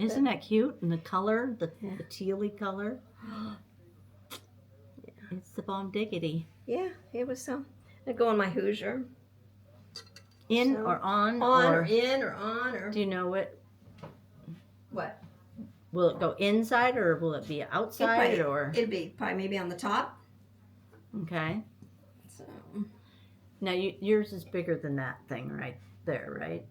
Isn't that cute? And the color, the Yeah. tealy color. It's the bomb diggity. Yeah, it was so. It'd go on my Hoosier. In So, or on? On or or in or on or do you know it? what? Will it go inside or will it be outside or? It'd be probably maybe on the top. Okay. So Now yours is bigger than that thing right there, right?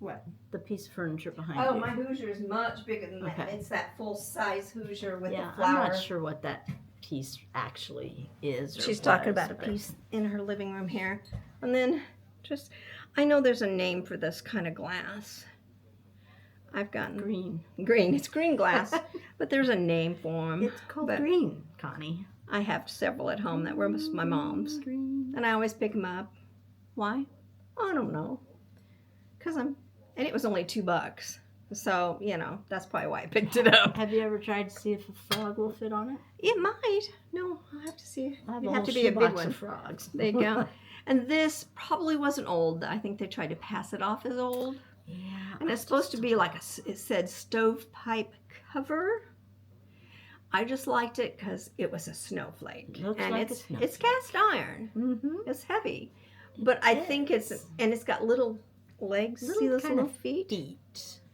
what? The piece of furniture behind Oh, you. my Hoosier is much bigger than that. Okay. It's that full size Hoosier with Yeah, the flower. I'm not sure what that piece actually is. Or She's talking was, about a but- piece in her living room here. And then I know there's a name for this kind of glass. I've gotten Green. green. It's green glass, but there's a name for them. It's called But green, Connie. I have several at home that were my mom's, Green. and I always pick them up. Why? I don't know. And it was only $2. So, you know, that's probably why I picked it up. Have you ever tried to see if a frog will fit on it? It might. No, I'll have to see. I It'd have to be a big shoebox one. of frogs. There you go. And this probably wasn't old. I think they tried to pass it off as old. Yeah. And it's supposed to be like it said stovepipe cover. I just liked it because it was a snowflake. Looks and like it's cast iron. Mm-hmm. It's heavy. But I think it's got little legs. See those kind little of feet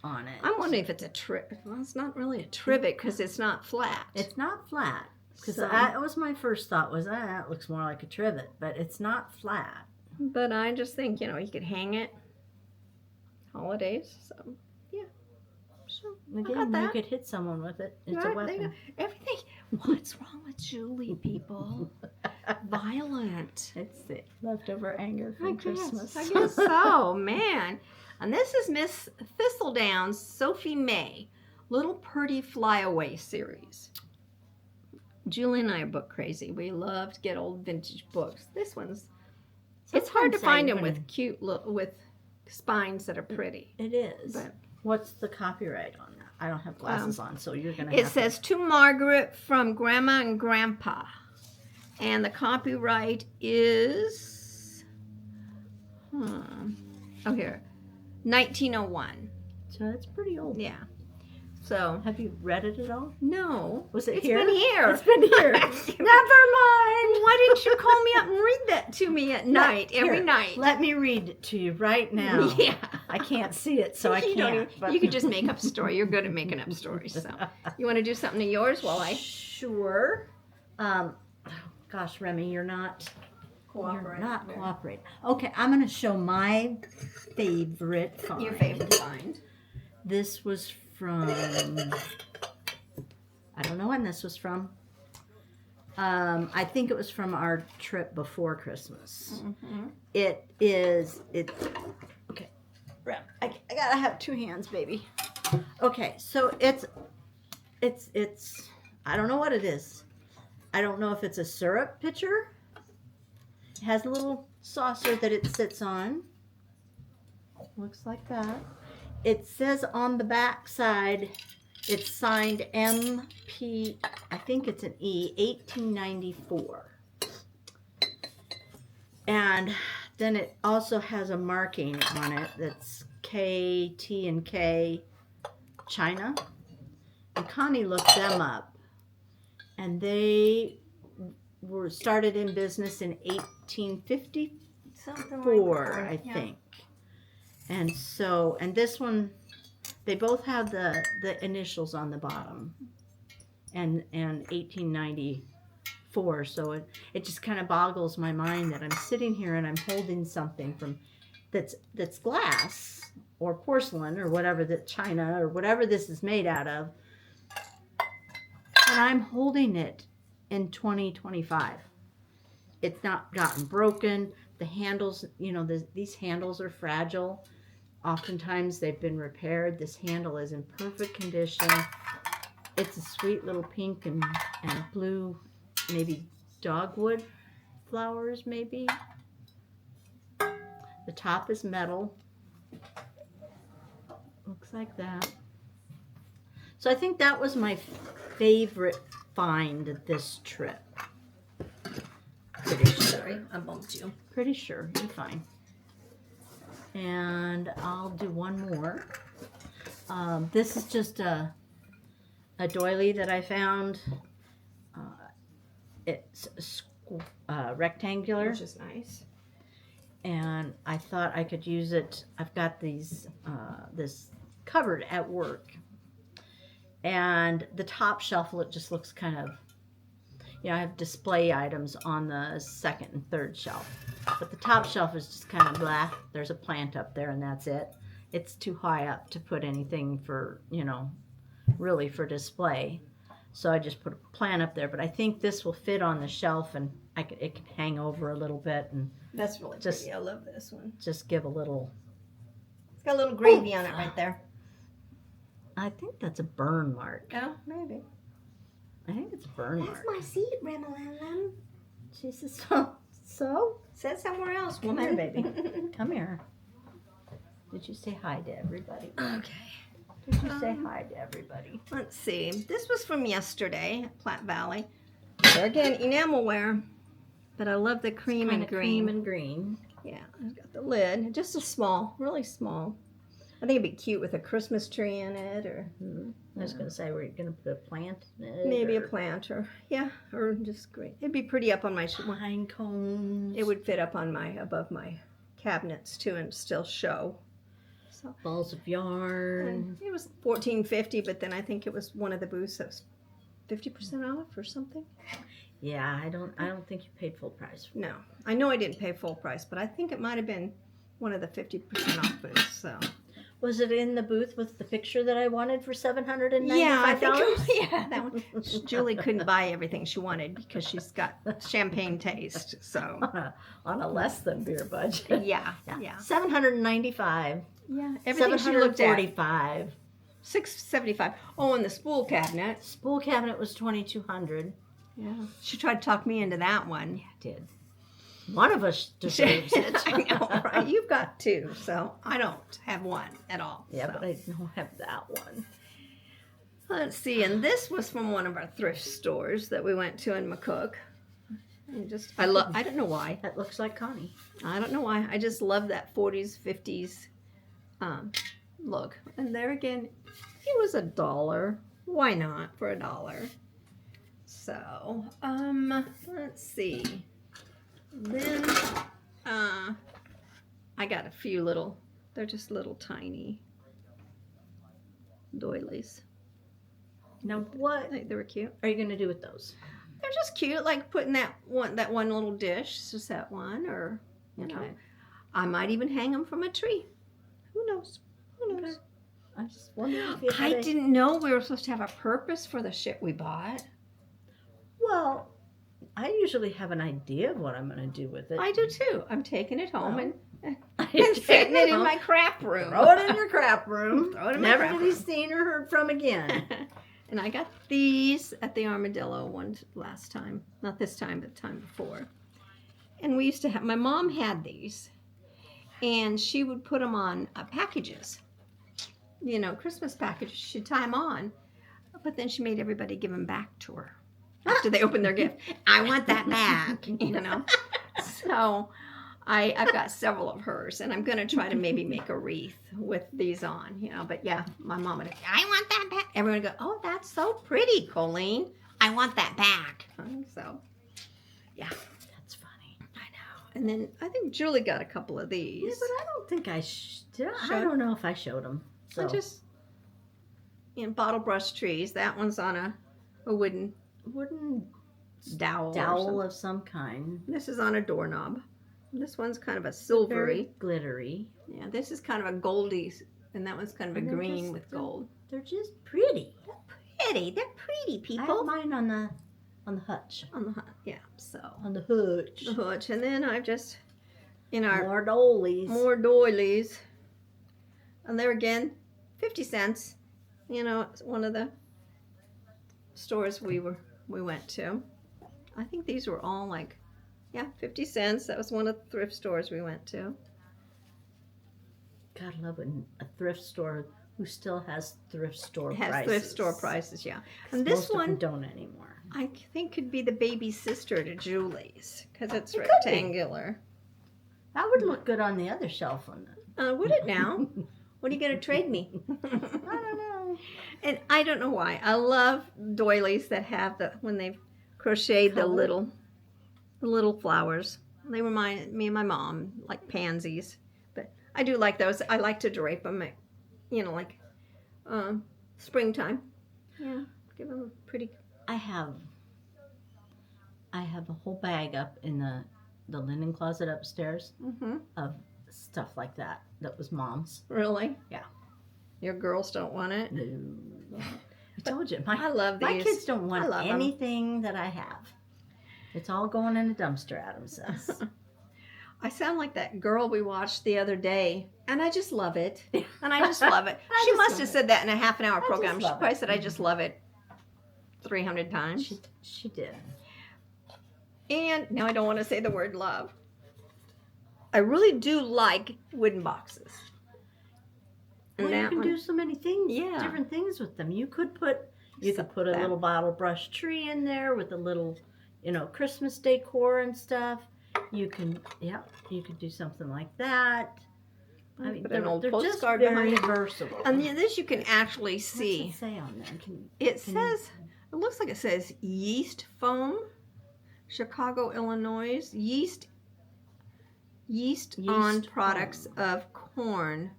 on it. I'm wondering if it's a trivet. Well, it's not really a trivet because it's not flat. It's not flat. Because So- that was my first thought was, that looks more like a trivet. But it's not flat. But I just think, you know, you could hang it. Holidays. So, yeah. So, I got Again, that. you could hit someone with it. It's a Right, there you weapon. go. Everything. What's wrong with Julie, people? Violent. It's the leftover anger I from guess. Christmas. I guess so, man. And this is Miss Thistledown's Sophie May Little Purdy Flyaway series. Julie and I are book crazy. We love to get old vintage books. This one's it's hard to Sometimes find I them with even- cute with spines that are pretty. It is. But What's the copyright on that? I don't have glasses on, so you're going to it have says to Margaret from Grandma and Grandpa. And the copyright is oh here. 1901. So it's pretty old. Yeah. So Have you read it at all? no. Was it It's here? been here. It's been here. Never mind. Why didn't you call me up and read that to me at night, every Here, night? Let me read it to you right now. Yeah. I can't see it, so I You don't can't. even- You could just make up a story. You're good at making up stories. So you want to do something of yours while I Sure. Gosh, Remy, you're not cooperating. Okay, I'm going to show my favorite find. Your favorite find. This was from, I don't know when this was from. I think it was from our trip before Christmas. Mm-hmm. Okay, I gotta have two hands, baby. Okay, so it's, I don't know what it is. I don't know if it's a syrup pitcher. It has a little saucer that it sits on. Looks like that. It says on the back side, it's signed MP, I think it's an E, 1894. And then it also has a marking on it that's K, T, and K, China. And Connie looked them up. And they were started in business in 1854, Something like that. I think. And so, and this one, they both have the initials on the bottom, and 1894. So it just kind of boggles my mind that I'm sitting here and I'm holding something from that's glass or porcelain or whatever, that china or whatever this is made out of, and I'm holding it in 2025. It's not gotten broken. The handles, you know, these handles are fragile. Oftentimes they've been repaired. This handle is in perfect condition. It's a sweet little pink and blue, maybe dogwood flowers, maybe. The top is metal. Looks like that. So I think that was my favorite find this trip. Pretty sure. Sorry, I bumped you. Pretty sure. You're fine. And I'll do one more. This is just a doily that I found. It's rectangular, Which is nice. and I thought I could use it. I've got these this cupboard at work, and the top shelf just looks kind of, you know, I have display items on the second and third shelf. But the top shelf is just kind of blah. There's a plant up there and that's it. It's too high up to put anything for, you know, really for display. So I just put a plant up there. But I think this will fit on the shelf and it can hang over a little bit and That's really Just- pretty. I love this one. just give a little, It's got a little gravy on it right there. I think that's a burn mark. Oh, maybe. I think it's a burn mark. my seat, Ramalam. She says, so? Said somewhere else, Come woman. here, baby. Come here. Did you say hi to everybody? Okay. Did you say hi to everybody? Let's see. This was from yesterday at Platte Valley. There again, enamelware. But I love the cream and green. Cream and green. Yeah, I've got the lid. Just a small, really small. I think it'd be cute with a Christmas tree in it, or I was gonna say, we're gonna put a plant in it. maybe a plant, or or just great. It'd be pretty up on my pine cones. It would fit up on my above my cabinets too, and still show. So balls of yarn. It was $14.50, but then I think it was one of the booths that was 50% off or something. Yeah, I don't think you paid full price. No, I know I didn't pay full price, but I think it might have been one of the 50% off booths. So. Was it in the booth with the picture that I wanted for $795? Yeah, I think it was, that one. Julie couldn't buy everything she wanted because she's got champagne taste. So on a less than beer budget. Yeah. $795. Yeah, everything she looked at. $745. $675. Oh, and the spool cabinet. Spool cabinet was $2,200. Yeah, she tried to talk me into that one. Yeah, did. One of us deserves it. I know, right? You've got two, so I don't have one at all. Yeah, so. but I don't have that one. Let's see, and this was from one of our thrift stores that we went to in McCook. And I don't know why. That looks like Connie. I don't know why. I just love that 40s, 50s look. And there again, it was $1. Why not for $1? So, let's see. Then, I got a few little, they're just little tiny doilies. Now, what They were cute. are you going to do with those? They're just cute, like putting that one little dish, just that one, or, you know. I might even hang them from a tree. Who knows? Who knows? Okay. I just wondering if you had I didn't know we were supposed to have a purpose for the shit we bought. Well, I usually have an idea of what I'm going to do with it. I do too. I'm taking it home and I'm setting it in my crap room. Throw it in your crap room. Throw it in my Never crap to be room. seen or heard from again. And I got these at the Armadillo one last time. Not this time, but the time before. And we used to have, my mom had these. And she would put them on packages. You know, Christmas packages. She'd tie them on. But then she made everybody give them back to her. After they opened their gift. I want that back, you know. So I've got several of hers, and I'm going to try to maybe make a wreath with these on, you know. But yeah, my mom would, I want that back. Everyone would go, oh, that's so pretty, Colleen. I want that back. So, yeah. That's funny. I know. And then I think Julie got a couple of these. Yeah, but I don't think I did. I don't know if I showed them. So. I just, bottle brush trees. That one's on a wooden dowel of some kind. This is on a doorknob. This one's kind of a silvery. Very glittery. Yeah, this is kind of a goldy, and that one's kind of a green with gold. They're just pretty. They're pretty people. I have mine on the hutch. Yeah, so. On the hutch. The hutch. And then I've just, in our. More doilies. More doilies. And there again, 50 cents. You know, it's one of the stores we went to. I think these were all like, 50 cents. That was one of the thrift stores we went to. God, I love a thrift store who still has thrift store prices. Has thrift store prices, yeah. And this most one of them don't anymore. I think could be the baby sister to Julie's because it's rectangular. That would look good on the other shelf. Would it now? What are you going to trade me? I don't know. And I don't know why. I love doilies that have when they've crocheted the little flowers. They remind me of my mom, like pansies. But I do like those. I like to drape them, like springtime. Yeah, give them a pretty. I have a whole bag up in the linen closet upstairs of stuff like that. That was Mom's. Really? Yeah. Your girls don't want it? No. I told you. I love these. My kids don't want anything that I have. It's all going in a dumpster, Adam says. I sound like that girl we watched the other day, and I just love it. And I just love it. She must have said that in a half-an-hour program. She probably said, I just love it 300 times. She did. And now I don't want to say the word love. I really do like wooden boxes. And well, you can do so many things, Yeah. different things with them. You could put a little bottle brush tree in there with a little, Christmas decor and stuff. You could do something like that. I mean, put an old they're just postcard very behind it. versatile. And this you can actually see. What's it say on there? It looks like it says yeast foam, Chicago, Illinois. Yeast on products of corn.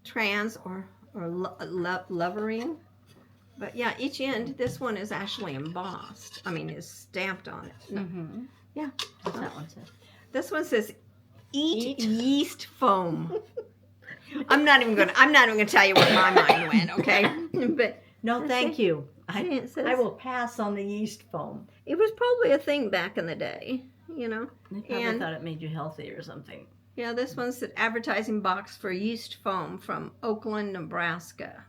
Trans or levering. But yeah, each end, this one is actually embossed. I mean, is stamped on it. Mm-hmm. Yeah. What's that one say? This one says eat yeast foam. I'm not even gonna tell you where my mind went, okay? But no, thank you. It says, I will pass on the yeast foam. It was probably a thing back in the day, They probably thought it made you healthy or something. Yeah, this one said advertising box for yeast foam from Oakland, Nebraska,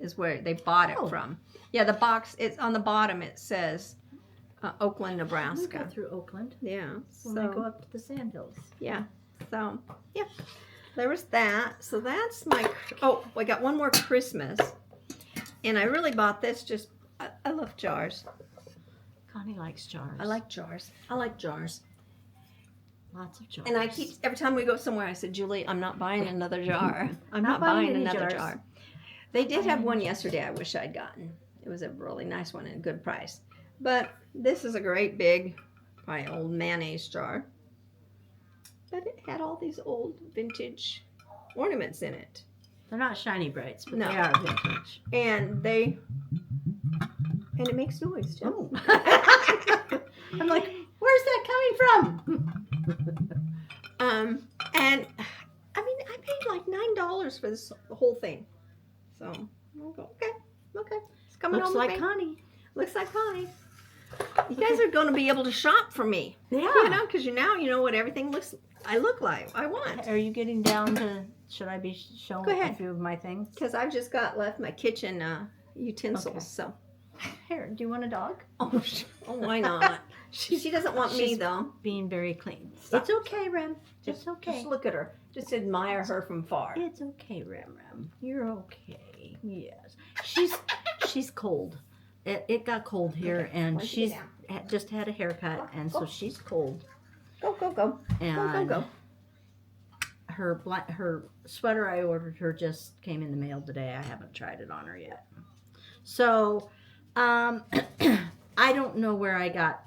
is where they bought it from. Yeah, the box, it's on the bottom. It says Oakland, Nebraska. We go through Oakland. Yeah. When I go up to the Sandhills. Yeah. So, yeah. There was that. So that's my... Oh, I got one more Christmas. And I really bought this just... I love jars. Connie likes jars. I like jars. I like jars. Lots of jars. And I keep... Every time we go somewhere, I said, Julie, I'm not buying another jar. I'm not buying another jar. They did have one yesterday I wish I'd gotten. It was a really nice one and a good price. But this is a great big, probably old mayonnaise jar. But it had all these old vintage ornaments in it. They're not shiny brights, but No. they are vintage. And it makes noise too. Oh. I'm like, where's that coming from? And I mean, I paid like $9 for this whole thing. So I'll go, okay. It's coming Looks home like with me. Connie. Looks like Connie. You guys are going to be able to shop for me. Yeah. Because now you know what everything I look like. I want. Are you getting down to, should I be showing Go ahead. a few of my things? Because I've just left my kitchen utensils. Okay. So. Here, do you want a dog? Oh, why not? She doesn't want me, though. Being very clean. Stop. It's okay, Rem. It's okay. Just look at her. Just admire her from far. It's okay, Rem. You're okay. Yes. She's cold. It got cold here, Okay, and once you she's get just had a haircut, and so she's cold. Go. And Go. her sweater I ordered her just came in the mail today. I haven't tried it on her yet. So, I don't know where I got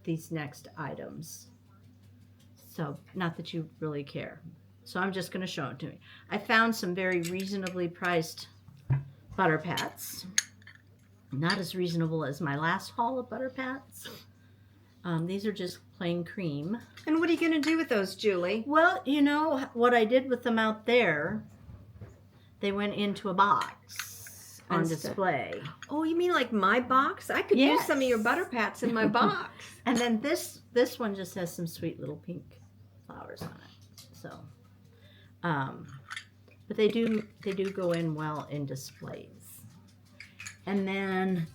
these next items. So, not that you really care. So, I'm just going to show it to me. I found some very reasonably priced butter pats. Not as reasonable as my last haul of butter pats. These are just plain cream. And what are you going to do with those, Julie? Well, you know what I did with them out there? They went into a box on display. Oh, you mean like my box? I could use some of your butter pats in my box. And then this one just has some sweet little pink flowers on it. So, but they do go in well in displays. And then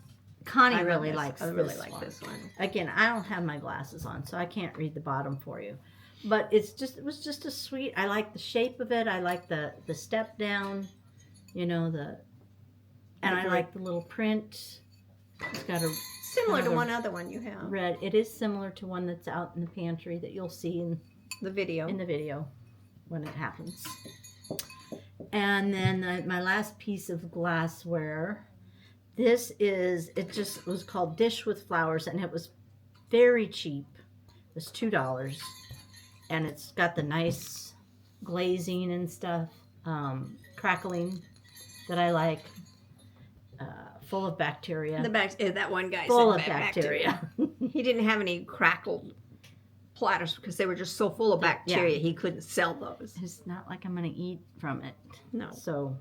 Connie really likes this one. Again, I don't have my glasses on, so I can't read the bottom for you. But it was just a sweet. I like the shape of it. I like the step down, and I like the little print. It's got a similar to one other one you have. Red. It is similar to one that's out in the pantry that you'll see in the video. When it happens. And then my last piece of glassware. It just was called Dish with Flowers, and it was very cheap. It was $2. And it's got the nice glazing and stuff, crackling that I like, full of bacteria. That one guy full said of bacteria. He didn't have any crackled platters because they were just so full of bacteria he couldn't sell those. It's not like I'm going to eat from it. No. So,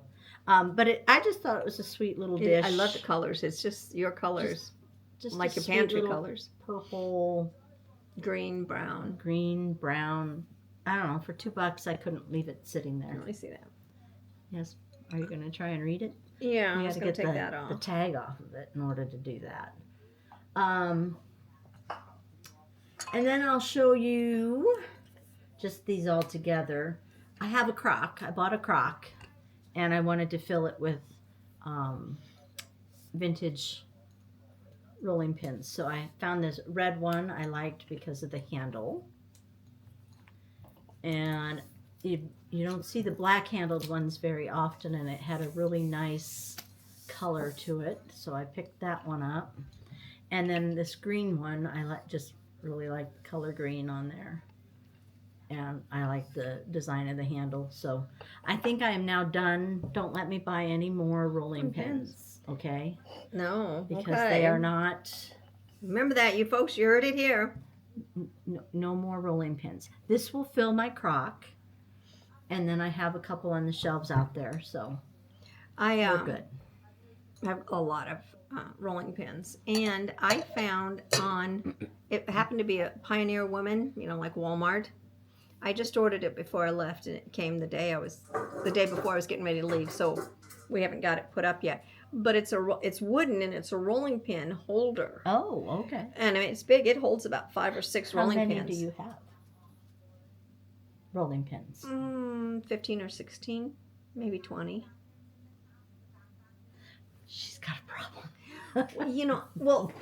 but I just thought it was a sweet little dish. I love the colors. It's just your colors. Just like your pantry colors. Purple. Green, brown. I don't know. For $2, I couldn't leave it sitting there. Let me see that. Yes. Are you going to try and read it? Yeah, you I was going to take that off. The tag off of it in order to do that. And then I'll show you just these all together. I have a crock. I bought a crock, and I wanted to fill it with vintage rolling pins. So I found this red one I liked because of the handle. And you don't see the black handled ones very often, and it had a really nice color to it. So I picked that one up. And then this green one, I just really like the color green on there. And I like the design of the handle. So I think I am now done. Don't let me buy any more rolling pins, okay? No, because they are not. Remember that, you folks. You heard it here. No more rolling pins. This will fill my crock, and then I have a couple on the shelves out there. So we're good. I have a lot of rolling pins, and I found it happened to be a Pioneer Woman, like Walmart. I just ordered it before I left, and it came the day before I was getting ready to leave. So we haven't got it put up yet. But it's wooden, and it's a rolling pin holder. Oh, okay. And I mean, it's big. It holds about 5 or 6 rolling pins. How many do you have? Rolling pins. 15 or 16, maybe 20. She's got a problem. Well,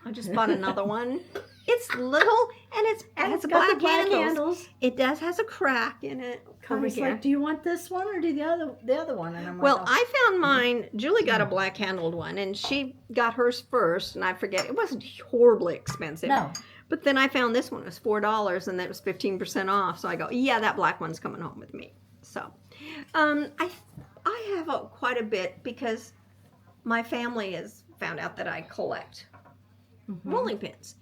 I just bought another one. It's little, and it's got the black handles. handles. It does has a crack in it. Connie's like, do you want this one or do the other one? And I'm well, like, I found mine. Julie got a black handled one, and she got hers first. And I forget, it wasn't horribly expensive. No. But then I found this one. It was $4, and that was 15% off. So I go, yeah, that black one's coming home with me. So, I have quite a bit because my family has found out that I collect rolling pins.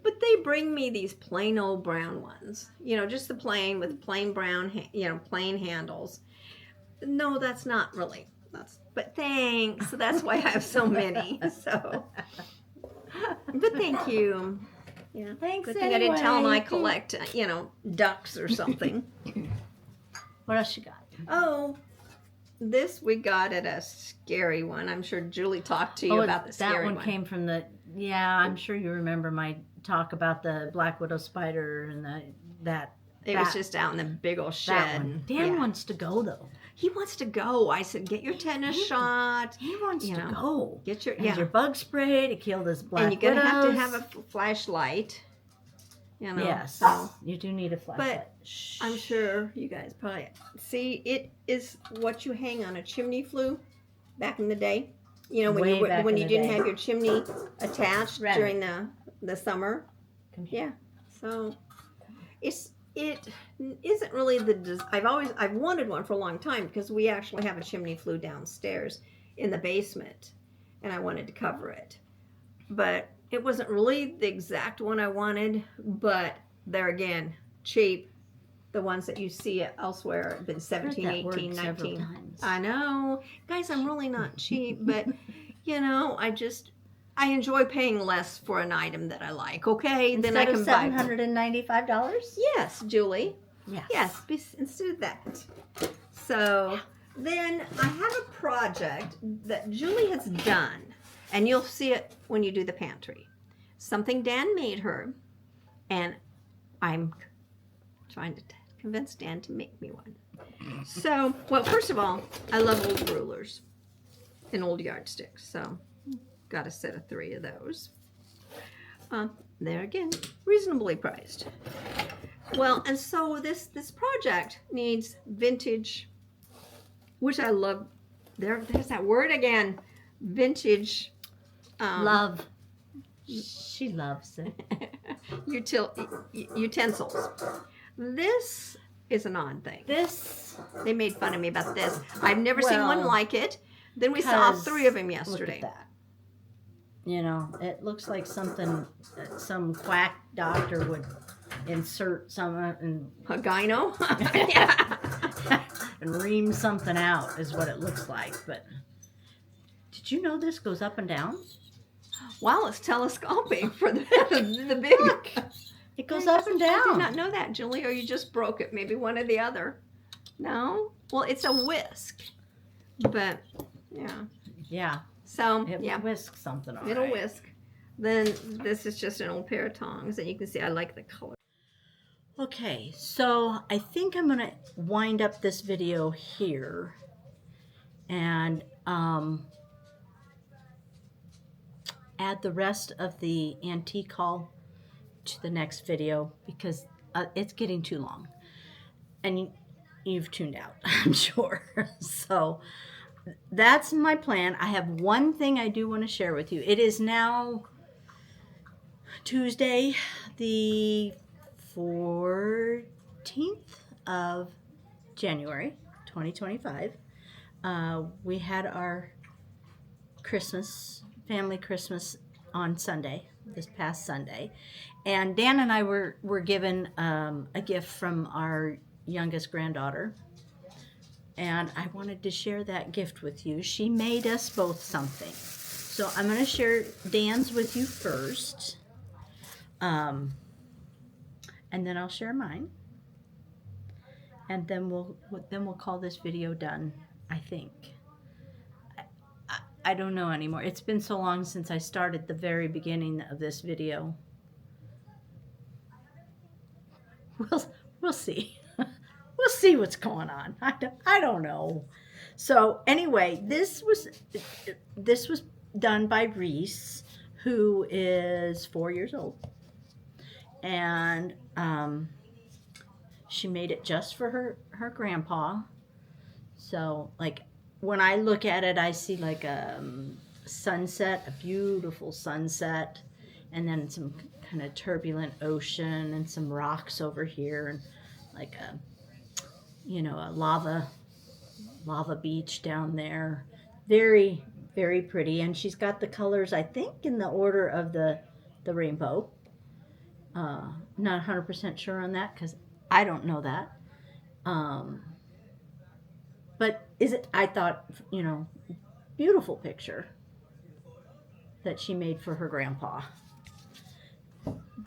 But they bring me these plain old brown ones, just the plain with plain brown, plain handles. No, that's not really. But thanks. So that's why I have so many. So, but thank you. Yeah, thanks. Good thing I didn't tell them I collect, ducks or something. What else you got? Oh, this we got at a scary one. I'm sure Julie talked to you about the scary one. That one came from the. Yeah, I'm sure you remember my talk about the black widow spider and that. It was just out in the big old shed. Dan wants to go though. He wants to go. I said, get your tetanus shot. He wants to go. Get your bug spray to kill this black and you're widows. gonna have to have a flashlight. Yes, so. You do need a flashlight. But I'm sure you guys probably see it is what you hang on a chimney flue back in the day. When you didn't have your chimney attached during the summer. Yeah. So it isn't really I've wanted one for a long time because we actually have a chimney flue downstairs in the basement, and I wanted to cover it. But it wasn't really the exact one I wanted, but there again, cheap. The ones that you see elsewhere have been 17, 18, 19. I know. Guys, I'm really not cheap, but, I enjoy paying less for an item that I like, okay? Instead then I can buy $795? Yes, Julie. Yes. Yes, instead of that. So then I have a project that Julie has done, and you'll see it when you do the pantry. Something Dan made her, and I'm trying to convince Dan to make me one. So, well, first of all, I love old rulers and old yardsticks, so got a set of 3 of those. There again, reasonably priced. Well, and so this project needs vintage, which I love. There's that word again, vintage. Love. She loves it. Utensils. This is an odd thing. They made fun of me about this. I've never seen one like it. Then we saw 3 of them yesterday. Look at that. It looks like something some quack doctor would insert some in a gyno. Yeah. And ream something out is what it looks like. But did you know this goes up and down? Wow, it's telescopic for the big. It goes up and down. I did not know that, Julie, or you just broke it. Maybe one or the other. No? Well, it's a whisk. But, yeah. Yeah. So, It'll whisk something on It'll whisk. Then this is just an old pair of tongs, and you can see I like the color. Well, Okay, so I think I'm gonna wind up this video here and add the rest of the antique haul to the next video because it's getting too long and you've tuned out, I'm sure. So that's my plan. I have one thing I do want to share with you. It is now Tuesday, the 14th of January 2025. We had our family Christmas on Sunday, this past Sunday, and Dan and I were given a gift from our youngest granddaughter, and I wanted to share that gift with you. She made us both something, so I'm going to share Dan's with you first, and then I'll share mine, and then we'll call this video done. I think. I don't know anymore. It's been so long since I started the very beginning of this video. We'll see. We'll see what's going on. I don't know. So anyway, this was done by Reese, who is 4 years old, and she made it just for her grandpa. So like when I look at it, I see like a sunset, a beautiful sunset, and then some kind of turbulent ocean and some rocks over here, and like a lava beach down there. Very, very pretty. And she's got the colors, I think, in the order of the rainbow. Not 100% sure on that because I don't know that. But I thought, beautiful picture that she made for her grandpa.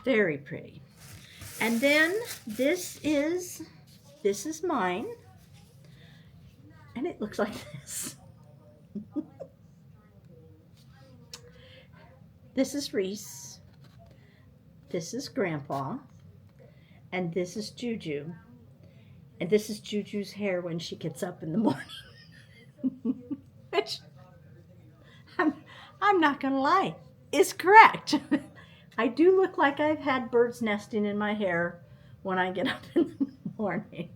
Very pretty. And then this is mine. And it looks like this. This is Reese. This is Grandpa. And this is Juju. And this is Juju's hair when she gets up in the morning. Which, I'm not going to lie, is correct. I do look like I've had birds nesting in my hair when I get up in the morning.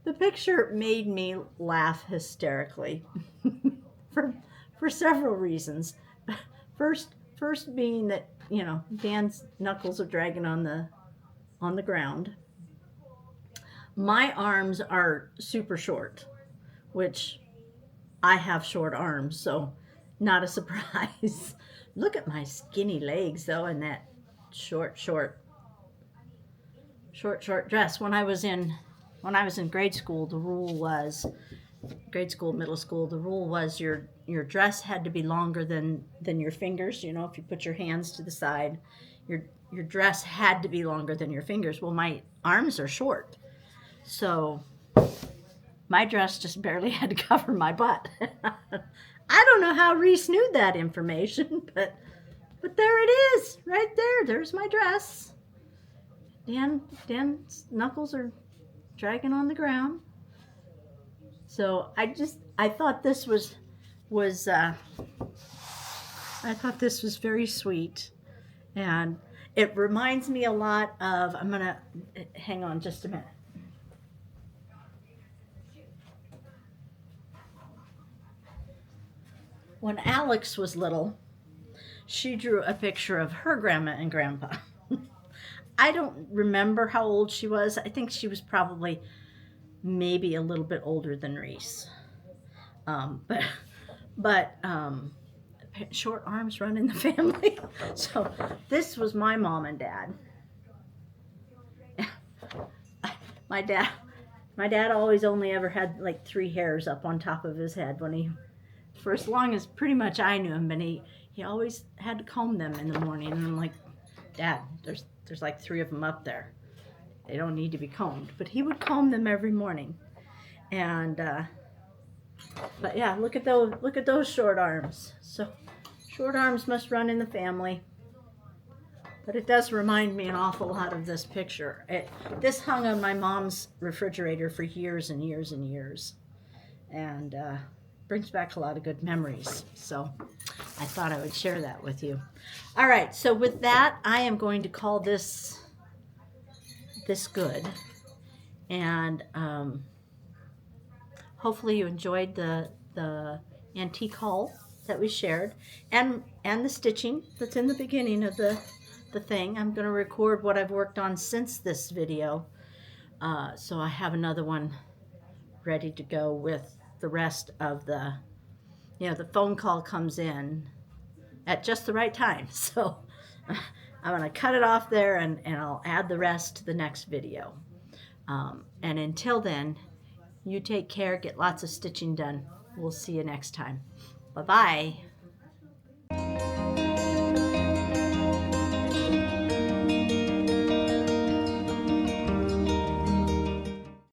The picture made me laugh hysterically for several reasons. First being that, Dan's knuckles are dragging on the ground. My arms are super short, which I have short arms, so not a surprise. Look at my skinny legs, though, and that short dress. When I was in grade school, middle school, the rule was your dress had to be longer than your fingers. If you put your hands to the side, your dress had to be longer than your fingers. Well, my arms are short. So my dress just barely had to cover my butt. I don't know how Reese knew that information, but there it is, right there. There's my dress. Dan's knuckles are dragging on the ground. So I thought this was very sweet, and it reminds me a lot of. I'm gonna hang on just a minute. When Alex was little, she drew a picture of her grandma and grandpa. I don't remember how old she was. I think she was probably maybe a little bit older than Reese. But short arms run in the family. So this was my mom and dad. My dad always only ever had like 3 hairs up on top of his head for as long as pretty much I knew him, and he always had to comb them in the morning, and I'm like, Dad, there's like 3 of them up there. They don't need to be combed, but he would comb them every morning. And but yeah, look at those short arms. So short arms must run in the family. But it does remind me an awful lot of this picture. This hung on my mom's refrigerator for years and years and years. And brings back a lot of good memories. So I thought I would share that with you. All right, so with that, I am going to call this good. And hopefully you enjoyed the antique haul that we shared, and the stitching that's in the beginning of the thing. I'm going to record what I've worked on since this video, so I have another one ready to go with the rest of the, the phone call comes in at just the right time, so I'm going to cut it off there, and I'll add the rest to the next video. And until then, you take care, get lots of stitching done. We'll see you next time. Bye-bye.